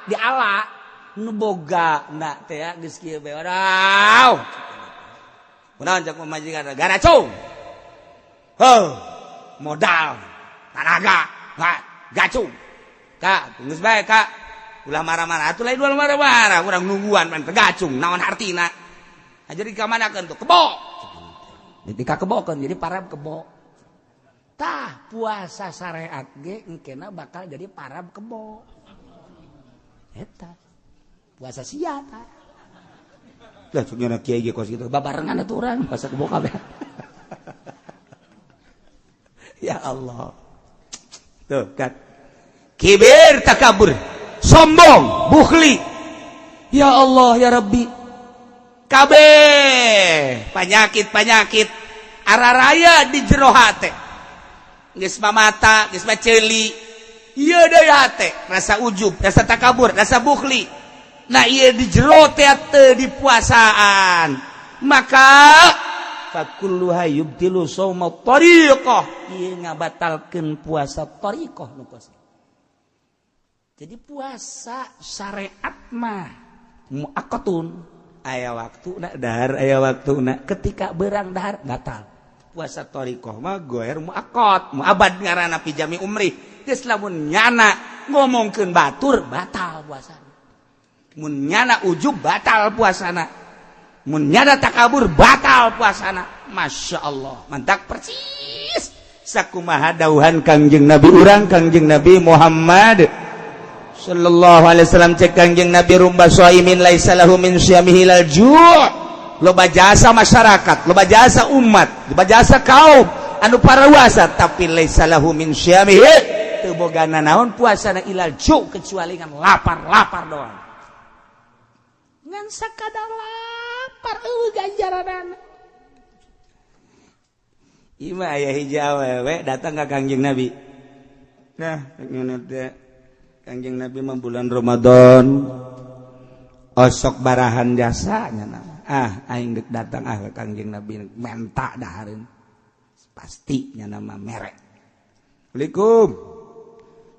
nu boga na teh ya geus kieu bae wadau. Kunaon cak pamajikan garacung. Modal, tenaga, gacung. Kak, geus bae Kak. Ulah marah-marah atuh lain ulah marah-marah, urang nungguan pan gacung naon artina. Jadi ka manakeun tuh kebo. Jadi ka kebokeun jadi parab kebo. Tah puasa syariat ge engkena bakal jadi parab kebo. Eta puasa sia tah. Lah sungguhna kiai ge kos kitu babarengan atuh urang puasa kebo kabeh. Ya Allah. Tuh kan. Kibir takabur, sombong, bukhli. Ya Allah ya Rabbi. Kabeh penyakit-penyakit araraya di jero hate. Geus mamata, geus maceli. Ieu deui hate, rasa ujub, rasa takabur, rasa bukhli. Nah ieu di jero teh teu dipuasaan. Maka fakulluha yubtilu shauma thariqah. Ieu ngabatalkeun puasa thariqah nu kos. Jadi puasa syariat mah muakkatun. Aya waktuna dahar, aya waktuna. Ketika beurang dahar batal. Puasa thariqah mah goer muakkot, muabad ngaranna fi jami umri. Geus lamun nyana ngomongkeun batur batal puasana. Mun nyana ujub batal puasana. Mun nyana takabur batal puasana. Masya Allah, mantak persis sakumaha dawuhan Kangjeng Nabi urang Kangjeng Nabi Muhammad sallallahu alaihi wasallam cek Kangjeng Nabi rumba shaimin laisa lahu min syamihi lal ju'. Loba jasa masyarakat, loba jasa umat, loba jasa kaum anu parawasa tapi laisa lahu min syamihi teu bogana naon puasana ilal ju' kecuali ngan lapar doang. Ngan sakadar lapar ganjaranana. Ima aya hiji awewe datang ka Kangjeng Nabi. Nah, Kangjeng Nabi mah bulan Ramadan osok barahan jasanya nama. Aing dek datang ke Kangjeng Nabi menta dahareun. Pastinya nama merek. Assalamualaikum.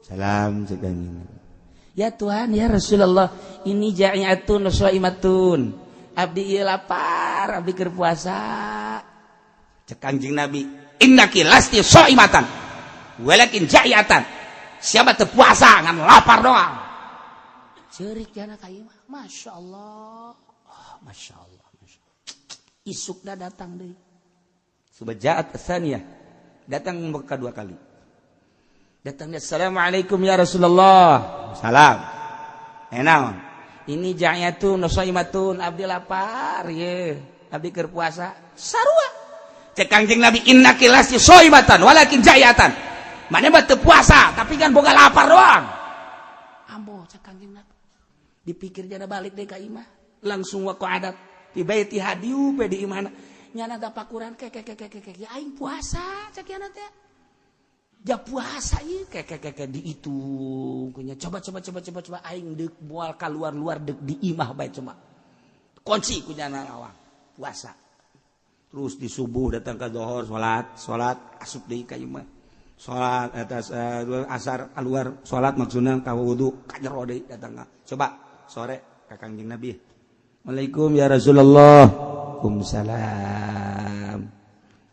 Salam cek Kangjeng Nabi. Ya Tuhan, ya Rasulullah, ini ja'iatun shaimatun. Abdi ieu lapar, abdi keur puasa. Cek Kangjeng Nabi, innaki lasti shaimatan. Walakin ja'iatan. Siapa teu puasa ngan lapar doang. Ceurik jana ka ieu mah. Masyaallah. Oh, masyaallah, masyaallah. Isukna datang deui. Subaja'at tsaniyah. Datang kedua kali. Datangnya assalamualaikum ya Rasulullah. Salam. Naon? Ini ja'iyatun shaimatun abdi lapar ye. Abdi keur puasa. Sarua. Cek Kangjeng Nabi innaki lasti shaimatan walakin ja'iyatan. Mana mah teu puasa, tapi kan boga lapar doang. Ambo cek Kangjeng Nabi. Dipikir jana balik deui ka imah. Langsung wa qa'adat di baiti hadiu pe di imahna. Nyana tapakuran ke ya aing puasa cek yana teh. Ja puasa ieu ke di itu kunya coba aing deuk moal kaluar deuk di imah bae cuma. Kunci kunya lawang puasa. Terus di subuh datang ke zuhur salat asup deui ka imah. Salat atas asar keluar salat maksudna ka wudu ka jero deui datang. Coba sore ka Kangjeng Nabi. Waalaikum ya Rasulullah. Waalaikumsalam.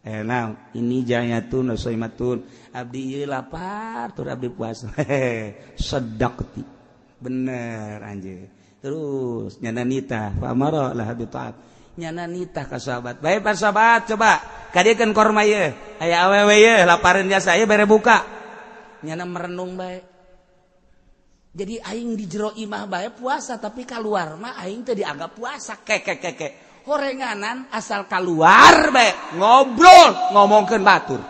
Nah, ini ja'iyatun shaimatun. Abdi ieu lapar tur abdi puasa. Sadaqti. Bener anjeun. Terus nyana nitah fa amara lah bi ta'at. Nyana nitah ka sahabat. Bae para sahabat coba kadiekeun korma ieu. Aya awewe ieu lapareun jasa ieu bare buka. Nyana merenung bae. Jadi aing di jero imah bae puasa tapi keluar mah aing teh dianggap puasa. Kek. Horenganan asal keluar bae ngobrol ngomongkeun batur.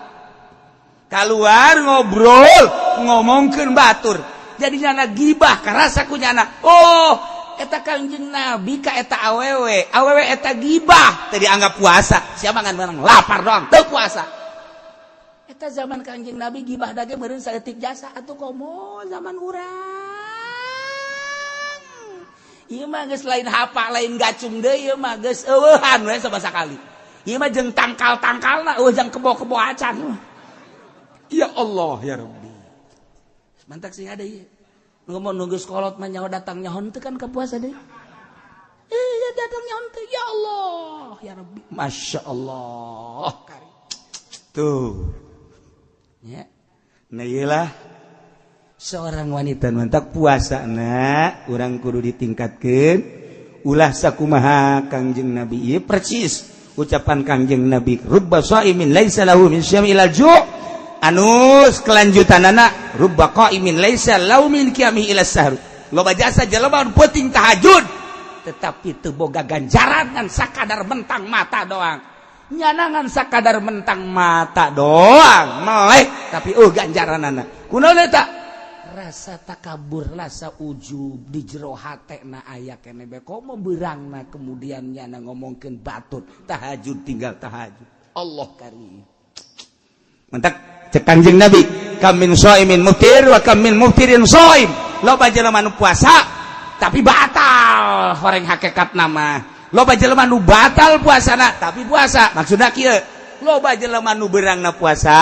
Keluar ngobrol ngomongkeun batur. Jadi nyana gibah karasa ku nyana. Oh, eta Kangjeng Nabi ka eta awewe eta gibah teh dianggap puasa. Siapa ngan menang lapar doang teu puasa. Eta zaman Kangjeng Nabi gibah dage meureun saeutik jasa atuh komo zaman urang. Ieu mah geus lain hapa lain gacung deui ieu mah geus eueuhan we sabasa kali. Ieu mah jeung tangkal-tangkalna eueuh jeung kebo-kebo acan. Ya Allah ya Rabbi. Mantak sing ada ieu. Ngomong nunggu sekolot mah nyaho datang nyahon teu kan ka puasa deui. Ya datang nyahon teu ya Allah ya Rabbi. Masyaallah. Tuh. Ya. Nah iyalah seorang wanita mantak puasa na urang kudu ditingkatkeun ulah sakumaha Kangjeng Nabi ieu percis ucapan Kangjeng Nabi rubba shaimin laisa lahu min syamil ju' anus kelanjutanana rubba qaimin laisa lahu min qiyami ila sahur loba jasa jelema peuting tahajud tetapi teu boga ganjaran ngan sakadar mentang mata doang nyanangan sakadar mentang mata doang melek tapi ganjaranana kunaon eta rasa takabur rasa ujub di jero hatena aya keneh bae komo beurangna kemudian nyana ngomongkeun batur tahajud tinggal tahajud Allah karim mantak cek Kangjeng Nabi kam min shaimin muftir wa kam min muftirin shaim loba jelema nu puasa tapi batal horeng hakikat nama loba jelema nu batal puasana tapi puasa maksudna kieu loba jelema nu beurangna puasa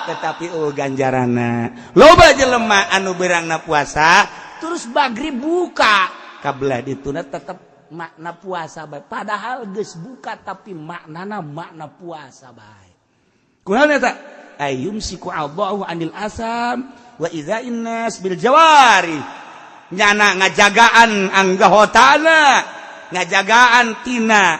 tetapi ganjarana loba jelema anu beurangna puasa terus maghrib buka kabelah dituna tetep makna puasa bae padahal geus buka tapi maknana makna puasa bae kunaon eta ayyumsiku Allahu anil asam wa idza'in nas bil jawari nyana ngajagaan anggahotana ngajagaan tina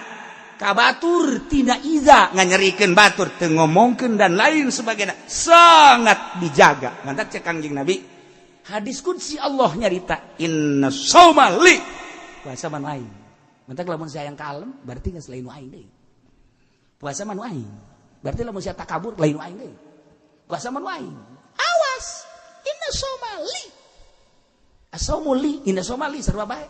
kabatur tina iza nganyerikeun batur teu ngomongkeun dan lain sebagainya sangat dijaga ngantak cek Kangjeng Nabi hadis qudsi Allah nyarita inna shauma li puasa manu aing mentak lamun sayang kalem berarti geus lain nu aing deui puasa manu aing berarti lamun sia takabur lain nu aing deui puasa manu aing awas inna shauma li asaumu li inna shauma li sarua bae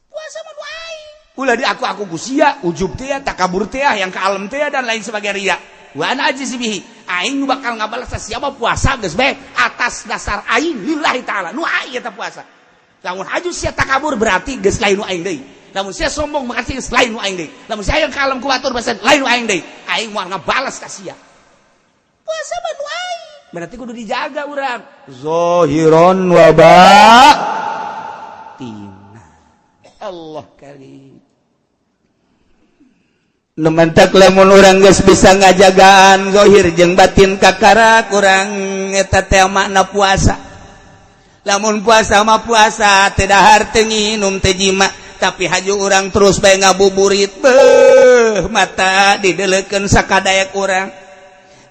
puasa manu aing ulah di aku ku sia ujub teh takabur teh yang kalem teh dan lain sebagainya ria wa ana ajzibihi aing nu bakal ngabalas siapa puasa geus bae atas dasar aing lillahi taala nu aing eta puasa lamun haju sia takabur berarti geus lain nu aing deui lamun sia sombong berarti geus lain nu aing deui lamun sia yang kalem ku batur berarti lain nu aing deui aing moal ngabalas ka sia puasa mah nu aing berarti kudu dijaga urang zahiran wa batin Allah karim Numantak lamun urang geus bisa ngajagaan zahir jeung batin kakara urang eta teh makna puasa. Lamun puasa mah puasa teh dahar teu nginum teh jima tapi haju urang terus bae ngabuburit beuh mata dideulekeun sakadayak urang.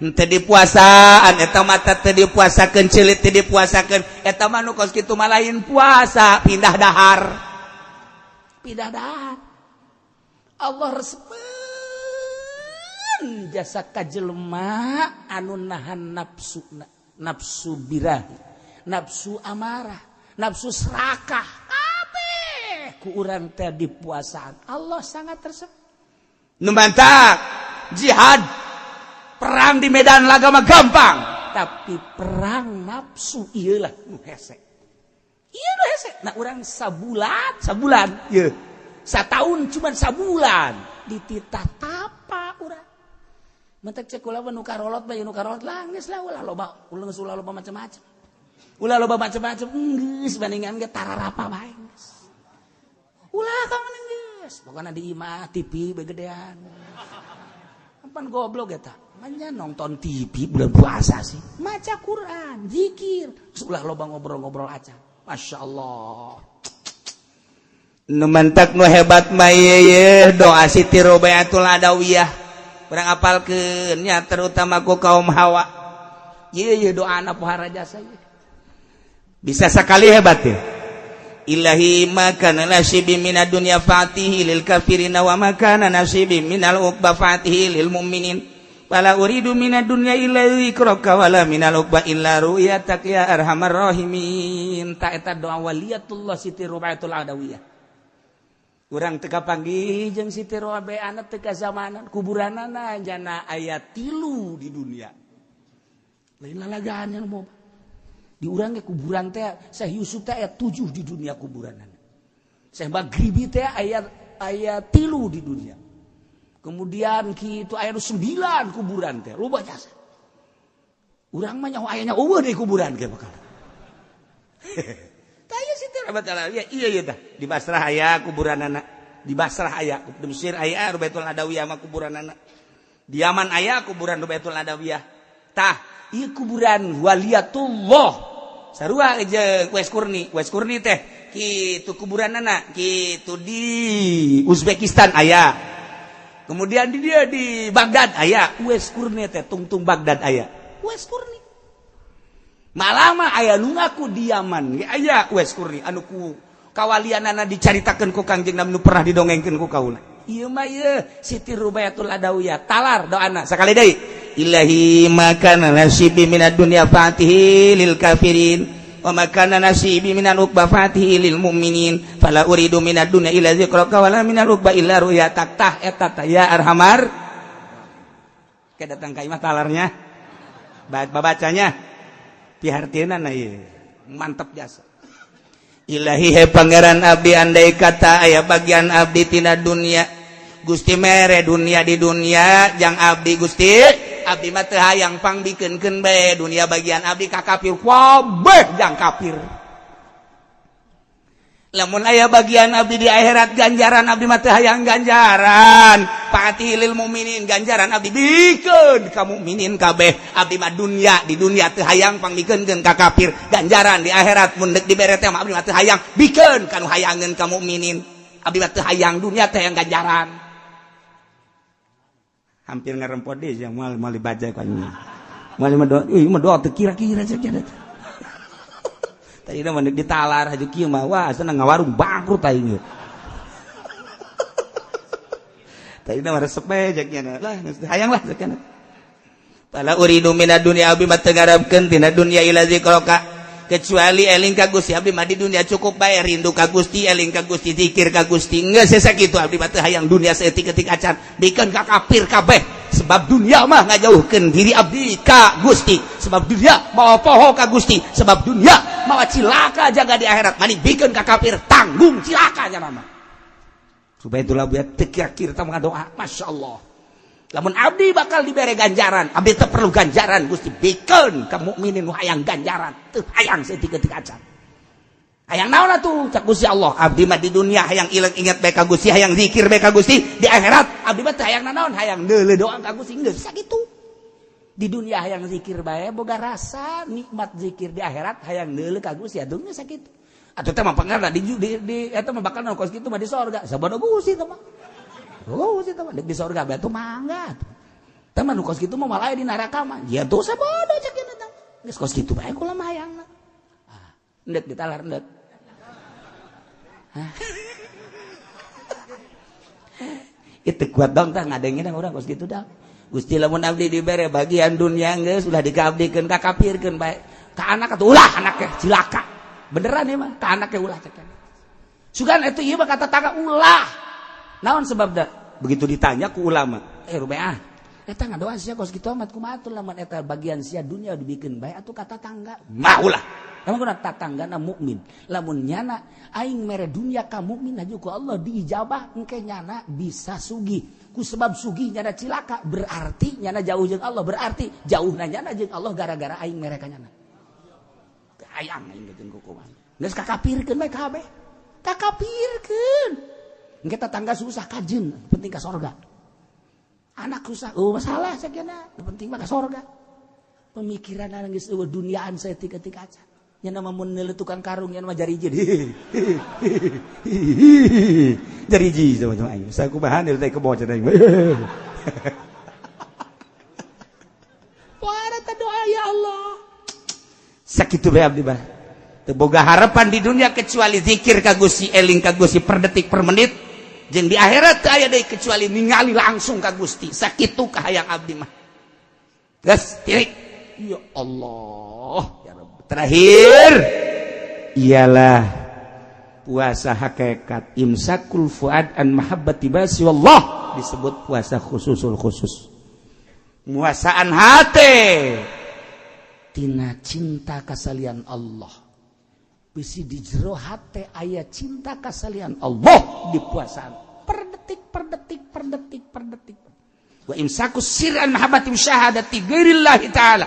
Teu dipuasaan eta mata teu dipuasakeun ceulit teu dipuasakeun eta mah nu kos kitu mah lain puasa pindah dahar. Pindah dahar. Allah resep jasa kajelma anu nahan nafsu birahi nafsu amarah nafsu serakah kabeh ku urang teh dipuasaan Allah sangat resep nu mantap jihad perang di medan laga mah gampang tapi perang nafsu ieu lah nu hese ieu nu hese nah urang sabulan ieu satahun cuman sabulan dititah tapa urang mentek cek ulah nu karolot bae nu karolot lah geus lah ulah loba macam-macam. Ulah loba macam-macam geus bandingan ge tararapa bae geus. Ulah ka meuneun geus. Pokona di imah TV begedean. Ampan goblok eta. Manya nonton TV bulan puasa sih. Maca Quran, zikir. Ulah loba ngobrol-ngobrol aja. Masyaallah. Nu mantak nu hebat mah ye doa Siti Robaiatul Adawiyah. Urang apalkeun nya terutama ku kaum Hawa. Ieu doana pohara jasa ieu. Bisa sakali hebat ya. Ilahi ma kana nasibi minad dunya fatihi lil kafirina wa ma kana nasibi minal uqba fatihi lil mu'minin. Wala uridu minad dunya illa ikraka wala minal uqba illa ru'yatak ya arhamar rahimin. Ta eta doa waliyatullah Siti Robaiatul Adawiyah. Urang teu kapanggih jeung Siti Robaiana teu kazamanan kuburanana jana aya 3 di dunia. Lain lalagaan yang mau. Di urang ge kuburan teh Syekh Yusuf teh aya 7 di dunia kuburanana. Syekh Maghribi teh aya 3 di dunia. Kemudian kitu aya 9 kuburan teh loba jasa. Urang mah nyaho aya eueuh di kuburan ge bakal. Taya Siti Robaiatul iya tah di Basrah aya kuburanana di Basrah aya di Mesir aya Robaiatul Adawiyah mah kuburanana di Yaman aya kuburan Robaiatul Adawiyah tah ieu kuburan waliyatullah sarua jeung Wes Kurni teh kitu kuburanana kitu di Uzbekistan aya kemudian di dia di Baghdad aya Wes Kurni teh tungtung Baghdad aya Wes Kurni malama aya nu ngaku di Yaman ge aya Wes Kurni anu ku kawalianana dicaritakeun ku Kangjeng Nabi nu pernah didongengkeun ku kaula ieu mah ieu Siti Robaiatul Adawiyah talar doana sakali deui ilahi makana nasibi minad dunya fatihi lil kafirin wa makana nasibi minan uqba fatihi lil mu'minin fala uridu minad dunya illa zikraka wala minal uqba illa ru'yatak tah eta tah ya arhamar kedatang ka imah talarnya babacanya pihartieuna na ieu mantap jasa ilahi he pangeran abdi andai kata aya bagian abdi tina dunia Gusti mere dunia di dunia jang abdi Gusti abdi mah teu hayang pangbikeunkeun bae dunia bagian abdi ka kafir wabeh jang kafir lamun aya bagian abdi di akhirat ganjaran abdi mah teu hayang ganjaran fatilil mukminin ganjaran abdi bikeun ka mukminin kabeh abdi mah dunya di dunya teu hayang pangbikeunkeun ka kafir ganjaran di akhirat mun deuk dibere teh abdi mah teu hayang bikeun kanu hayangeun ka mukminin abdi mah teu hayang dunya teh hayang ganjaran hampir ngarempot deui yang moal dibaca ka anjeun moal mah doa teu kira-kira cek tadi mah ditalar aja kieu mah wah seneng ngawarung bangkrut aing. Tadi mah resep we jaknya lah hayang lah sakana. Pala uridu minad dunya abi mah teu ngarepkeun tina dunya ila zikraka kecuali eling ka Gusti abdi mah di dunia cukup bae rindu ka Gusti eling ka Gusti zikir ka Gusti geus sakitu abdi mah teu hayang dunia saeutik-eutik acan bikeun ka kafir kabeh sebab dunia mah ngajauhkeun diri abdi ka Gusti sebab dunia mawa poho ka Gusti sebab dunia mawa cilaka jaga di akhirat mani bikeun ka kafir tanggung cilaka nya mah supaya itulah biar teu kira-kira tah ngadoa masyaallah. Lamun abdi bakal dibere ganjaran, abdi teu perlu ganjaran Gusti bikeun ka mukminin nu hayang ganjaran, teu hayang saeutik-eutik acan. Hayang naon atuh cak Gusti Allah, abdi mah di dunia hayang ilang ingat bae ka Gusti, hayang zikir bae ka Gusti, di akhirat abdi mah teu hayang naon, hayang deuleu doa ka Gusti geus sakitu. Di dunia hayang zikir bae boga rasa nikmat zikir, di akhirat hayang deuleu ka Gusti atuh geus sakitu. Atuh teh mah pangarna di eta mah bakal naon kos kitu mah di sorga, sabada Gusti teh mah. Oh, sih teman di surga batu mangga. Teman kos gitu mau malah di neraka mah. Ya tuh sabodo cek ieu teh. Geus kos kitu bae kula mah hayangna. Ah, endek ditalar endek. Itu kuat dong tah ngadengin urang kos kitu dah. Gusti lamun abdi dibere bagian dunia geus ulah dikabdikeun ka kafirkeun bae. Ka anak atuh ulah anake cilaka. Beneran ieu mah ka anake ulah cek. Sugan eta ieu mah kata tangga ulah. Naon sebab dah begitu ditanya ku ulama Rumeah eta ngadoa sia kos kitu amat kumaha atuh lamun eta bagian sia dunia dibikeun bae atuh kata tangga mah ulah lamun kuna tatanggana mukmin lamun nyana aing mere dunia ka mukmin haju ku Allah diijabah engke nyana bisa sugih ku sebab sugih nyana cilaka berarti nyana jauh jeung Allah berarti jauhna nyana jeung Allah gara-gara aing mere ka nyana hayang aing jeung kukuman geus kakapirkeun bae kabeh kakapirkeun. Kita tangga susah kajen, penting ke sorga. Anak susah, oh masalah sakena, penting mah ke sorga. Pemikiran anak geus duniaan saeutik-eutik aja. Nya nama mun neuletukan karung nya mah jariji. Jariji sama-sama aing. Saku bahan teh kebo cenah aing. Para doa ya Allah. Sakitu bae abdi bah. Teu boga harapan di dunia kecuali zikir ka Gusti, eling ka Gusti per detik per menit. Jeung di akhirat teu aya deui kecuali ningali langsung ka Gusti. Sakitu kahayang abdi mah. Geus tirik. Ya Allah, ya Rabb. Terakhir ialah puasa hakikat imsakul fuad an mahabbati basi wallah disebut puasa khususul khusus. Muasaan hate tina cinta kasalian Allah. Bisi di jero hate aya cinta kasalian Allah di puasaan per detik wa imsaku sirran mahabbati syahadati ghairillahi taala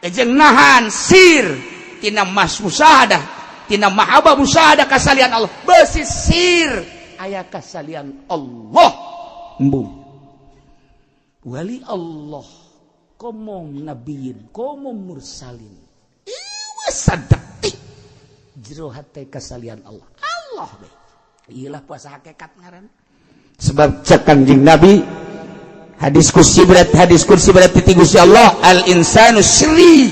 jeung nahan sir tina mas musyahadah tina mahabbah musyahadah kasalian Allah bisi sir aya kasalian Allah embung wali Allah komom nabiyin komom mursalin ieu sadetik jero hate kasalian Allah. Allah be. Iyalah puasa hakikat ngaran. Sebab cek Kanjeng Nabi hadis kursi berat ti Gusti Allah al insanu sirri.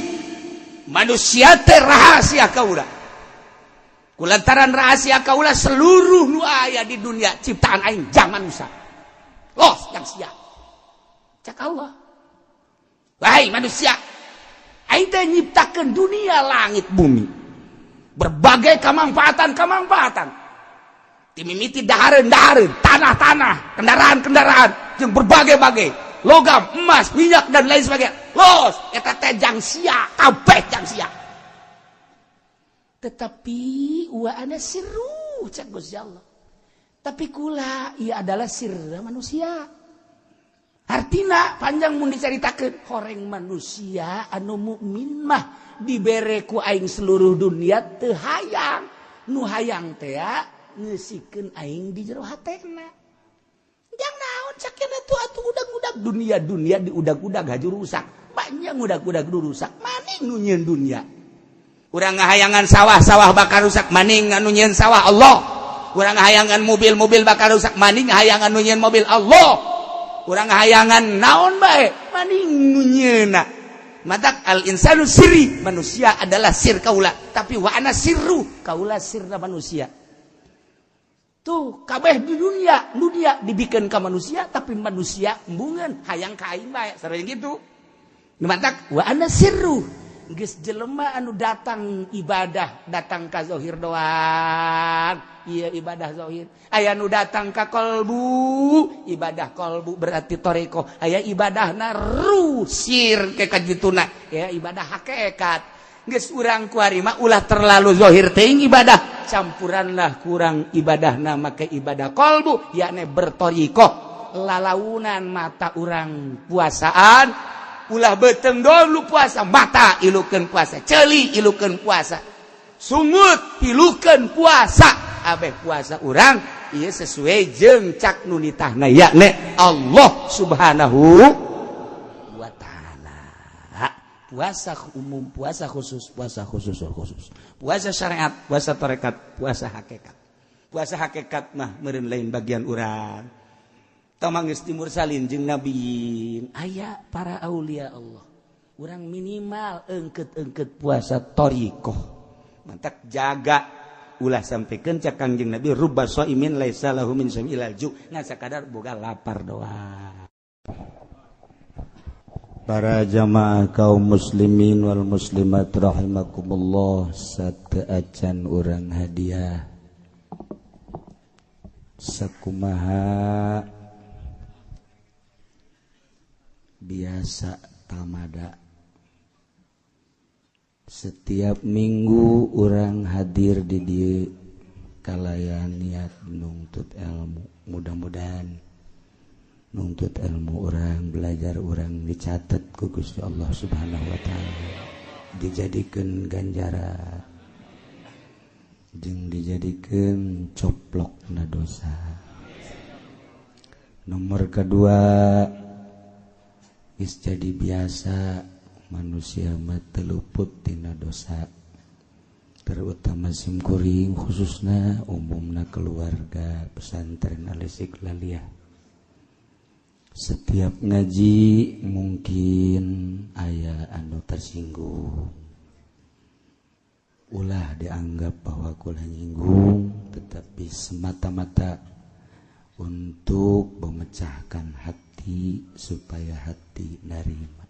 Manusia teh rahasia kaula. Kulantaran rahasia kaula seluruh nu aya di dunia ciptaan aing jang manusia. Los yang sia. Cek Allah. Wahai manusia, aing teh nyiptakeun dunia langit bumi. Berbagai kemanfaatan timimiti dahareun tanah kendaraan jeung berbagai logam emas minyak dan lain sebagainya los eta teh jang sia kabeh jang sia tetapi wa ana sirru cak Gusti Allah tapi kula ia adalah sirra manusia artina panjang mun dicaritakeun horeng manusia anu mukmin mah dibere ku aing seluruh dunia teu hayang nu hayang teh ngeusikeun aing di jero hatena jang naon sakena tuh atuh udag-udag dunia di udag-udag haju rusak banyak udag-udag rusak maning nu nyieun dunia urang ngahayangan sawah bakal rusak maning anu nyieun sawah Allah urang ngahayangan mobil bakal rusak maning ngahayangan nu nyieun mobil Allah urang ngahayangan naon bae maning nu nyieunna matak al insanu sirri, manusia adalah sir kaula, tapi wa ana sirru, kaula sirna manusia. Tuh kabeh di dunia dibikin ka manusia, tapi manusia embungan hayang ka aing bae sareng gitu. Matak wa ana sirru, geus jelema anu datang ibadah datang ka zahir doang, iya ibadah zahir. Aya nu datang ka qalbu, ibadah qalbu berarti toreko. Aya ibadahna rusir ke kajituna, ya ibadah hakikat. Geus urang kuari mah ulah terlalu zahir teuing ibadah, campuranlah kurang ibadahna make ibadah qalbu, yakni bertoriko. Lalaunan mata urang puasaan, ulah beteng dulu puasa, mata ilukeun puasa, ceuli ilukeun puasa, sungut pilukeun puasa. Abeh puasa urang ieu sesuai jeung cak nu nitahna yakni Allah Subhanahu wa taala. Puasa umum, puasa khusus, puasa khusus. Puasa syariat, puasa tarekat, puasa hakikat. Puasa hakikat mah meureun lain bagian urang. Tamang geus dimursalin jeung nabiyin, aya para aulia Allah. Urang minimal eungkeut puasa thariqah. Mantak jaga ulah sampikeun ca Kangjeng Nabi rubba shaimin laisa lahu min syai'in ilal ju', ngan sakadar boga lapar doang. Para jamaah kaum muslimin wal muslimat rahimakumullah, sateuacan urang hadiah sakumaha biasa tamada. Setiap minggu orang hadir di dieu kalayan niat nuntut ilmu. Mudah-mudahan nuntut ilmu orang, belajar orang dicatat ku Gusti Allah Subhanahu wa taala, dijadikeun ganjaran jeung dijadikeun coplokna dosa. Nomor kedua, geus jadi biasa manusia mah teu luput tina dosa, terutama simkuring khususna umumna keluarga pesantren Al-Istiqlaliyah. Setiap ngaji mungkin aya anu tersinggung, ulah dianggap bahwa kula nyinggung, tetapi semata-mata untuk memecahkan hati supaya hati narima.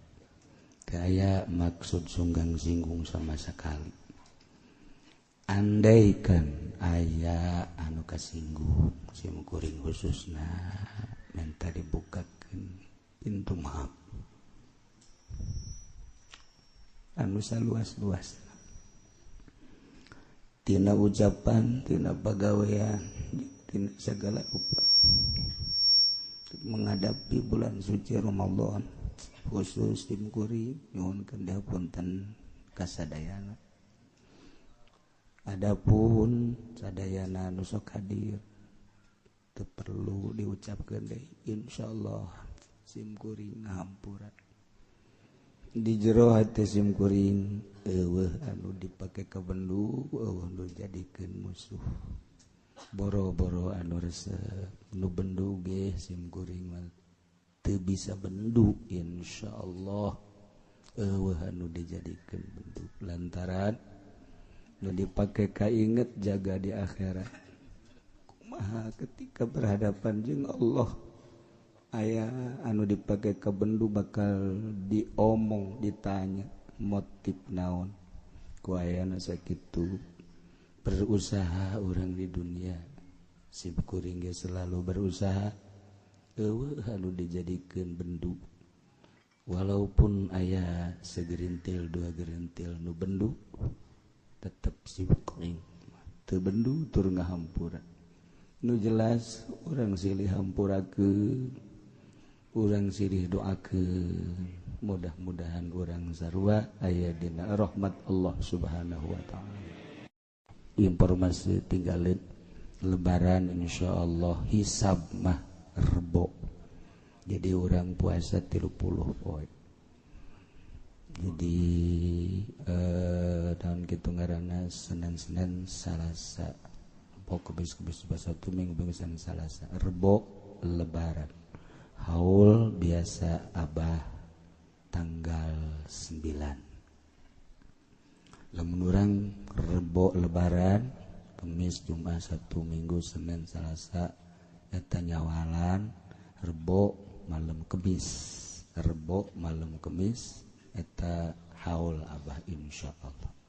Kaya maksud sunggang singgung sama sekali. Andaikan aya anu kasinggung, simkuring khususna minta dibukakeun pintu maaf anu saluas-luas tina ucapan, tina pagawean, tina segala rupa menghadapi bulan suci Ramadan. Khusus tim kuring nyuhunkeun dihapunten kasadayana. Adapun sadayana nu sok hadir teu perlu diucapkeun deui, insyaallah sim kuring ngahampura. Di jero hati sim kuring eueuh anu dipake ka bendu, eueuh nu jadikeun musuh. Boro-boro anu resep nu bendu ge sim kuring mah teu bisa bendu, insyaallah eueuh anu dijadikeun bendu lantaran nu dipake kainget jaga di akhirat. Kumaha ketika berhadapan jeung Allah aya anu dipake ka bendu bakal diomong, ditanya motif naon ku ayana sakitu. Berusaha orang di dunia sim kuring ge selalu berusaha eueuh anu dijadikeun bendu, walaupun aya segerintil dua gerintil nu bendu tetep sim kuring teu bendu tur ngahampura. Nu jelas urang silih hampurakeun, urang silih doakeun, mudah-mudahan urang sarua aya dina rahmat Allah Subhanahu wa taala. Informasi tinggalin lebaran insyaallah hisab mah rebo, jadi orang puasa 30 poe. Jadi tahun kitu ngaranna Senin Salasa, pokok kemis Sabtu Minggu Senin Salasa, rebo lebaran. Haul biasa abah tanggal 9 lamun urang Rebo Lebaran Kemis Jumat Sabtu Minggu Senin Selasa eta nyawalan Rebo malam Kemis Rebo malam Kemis eta haul abah insyaallah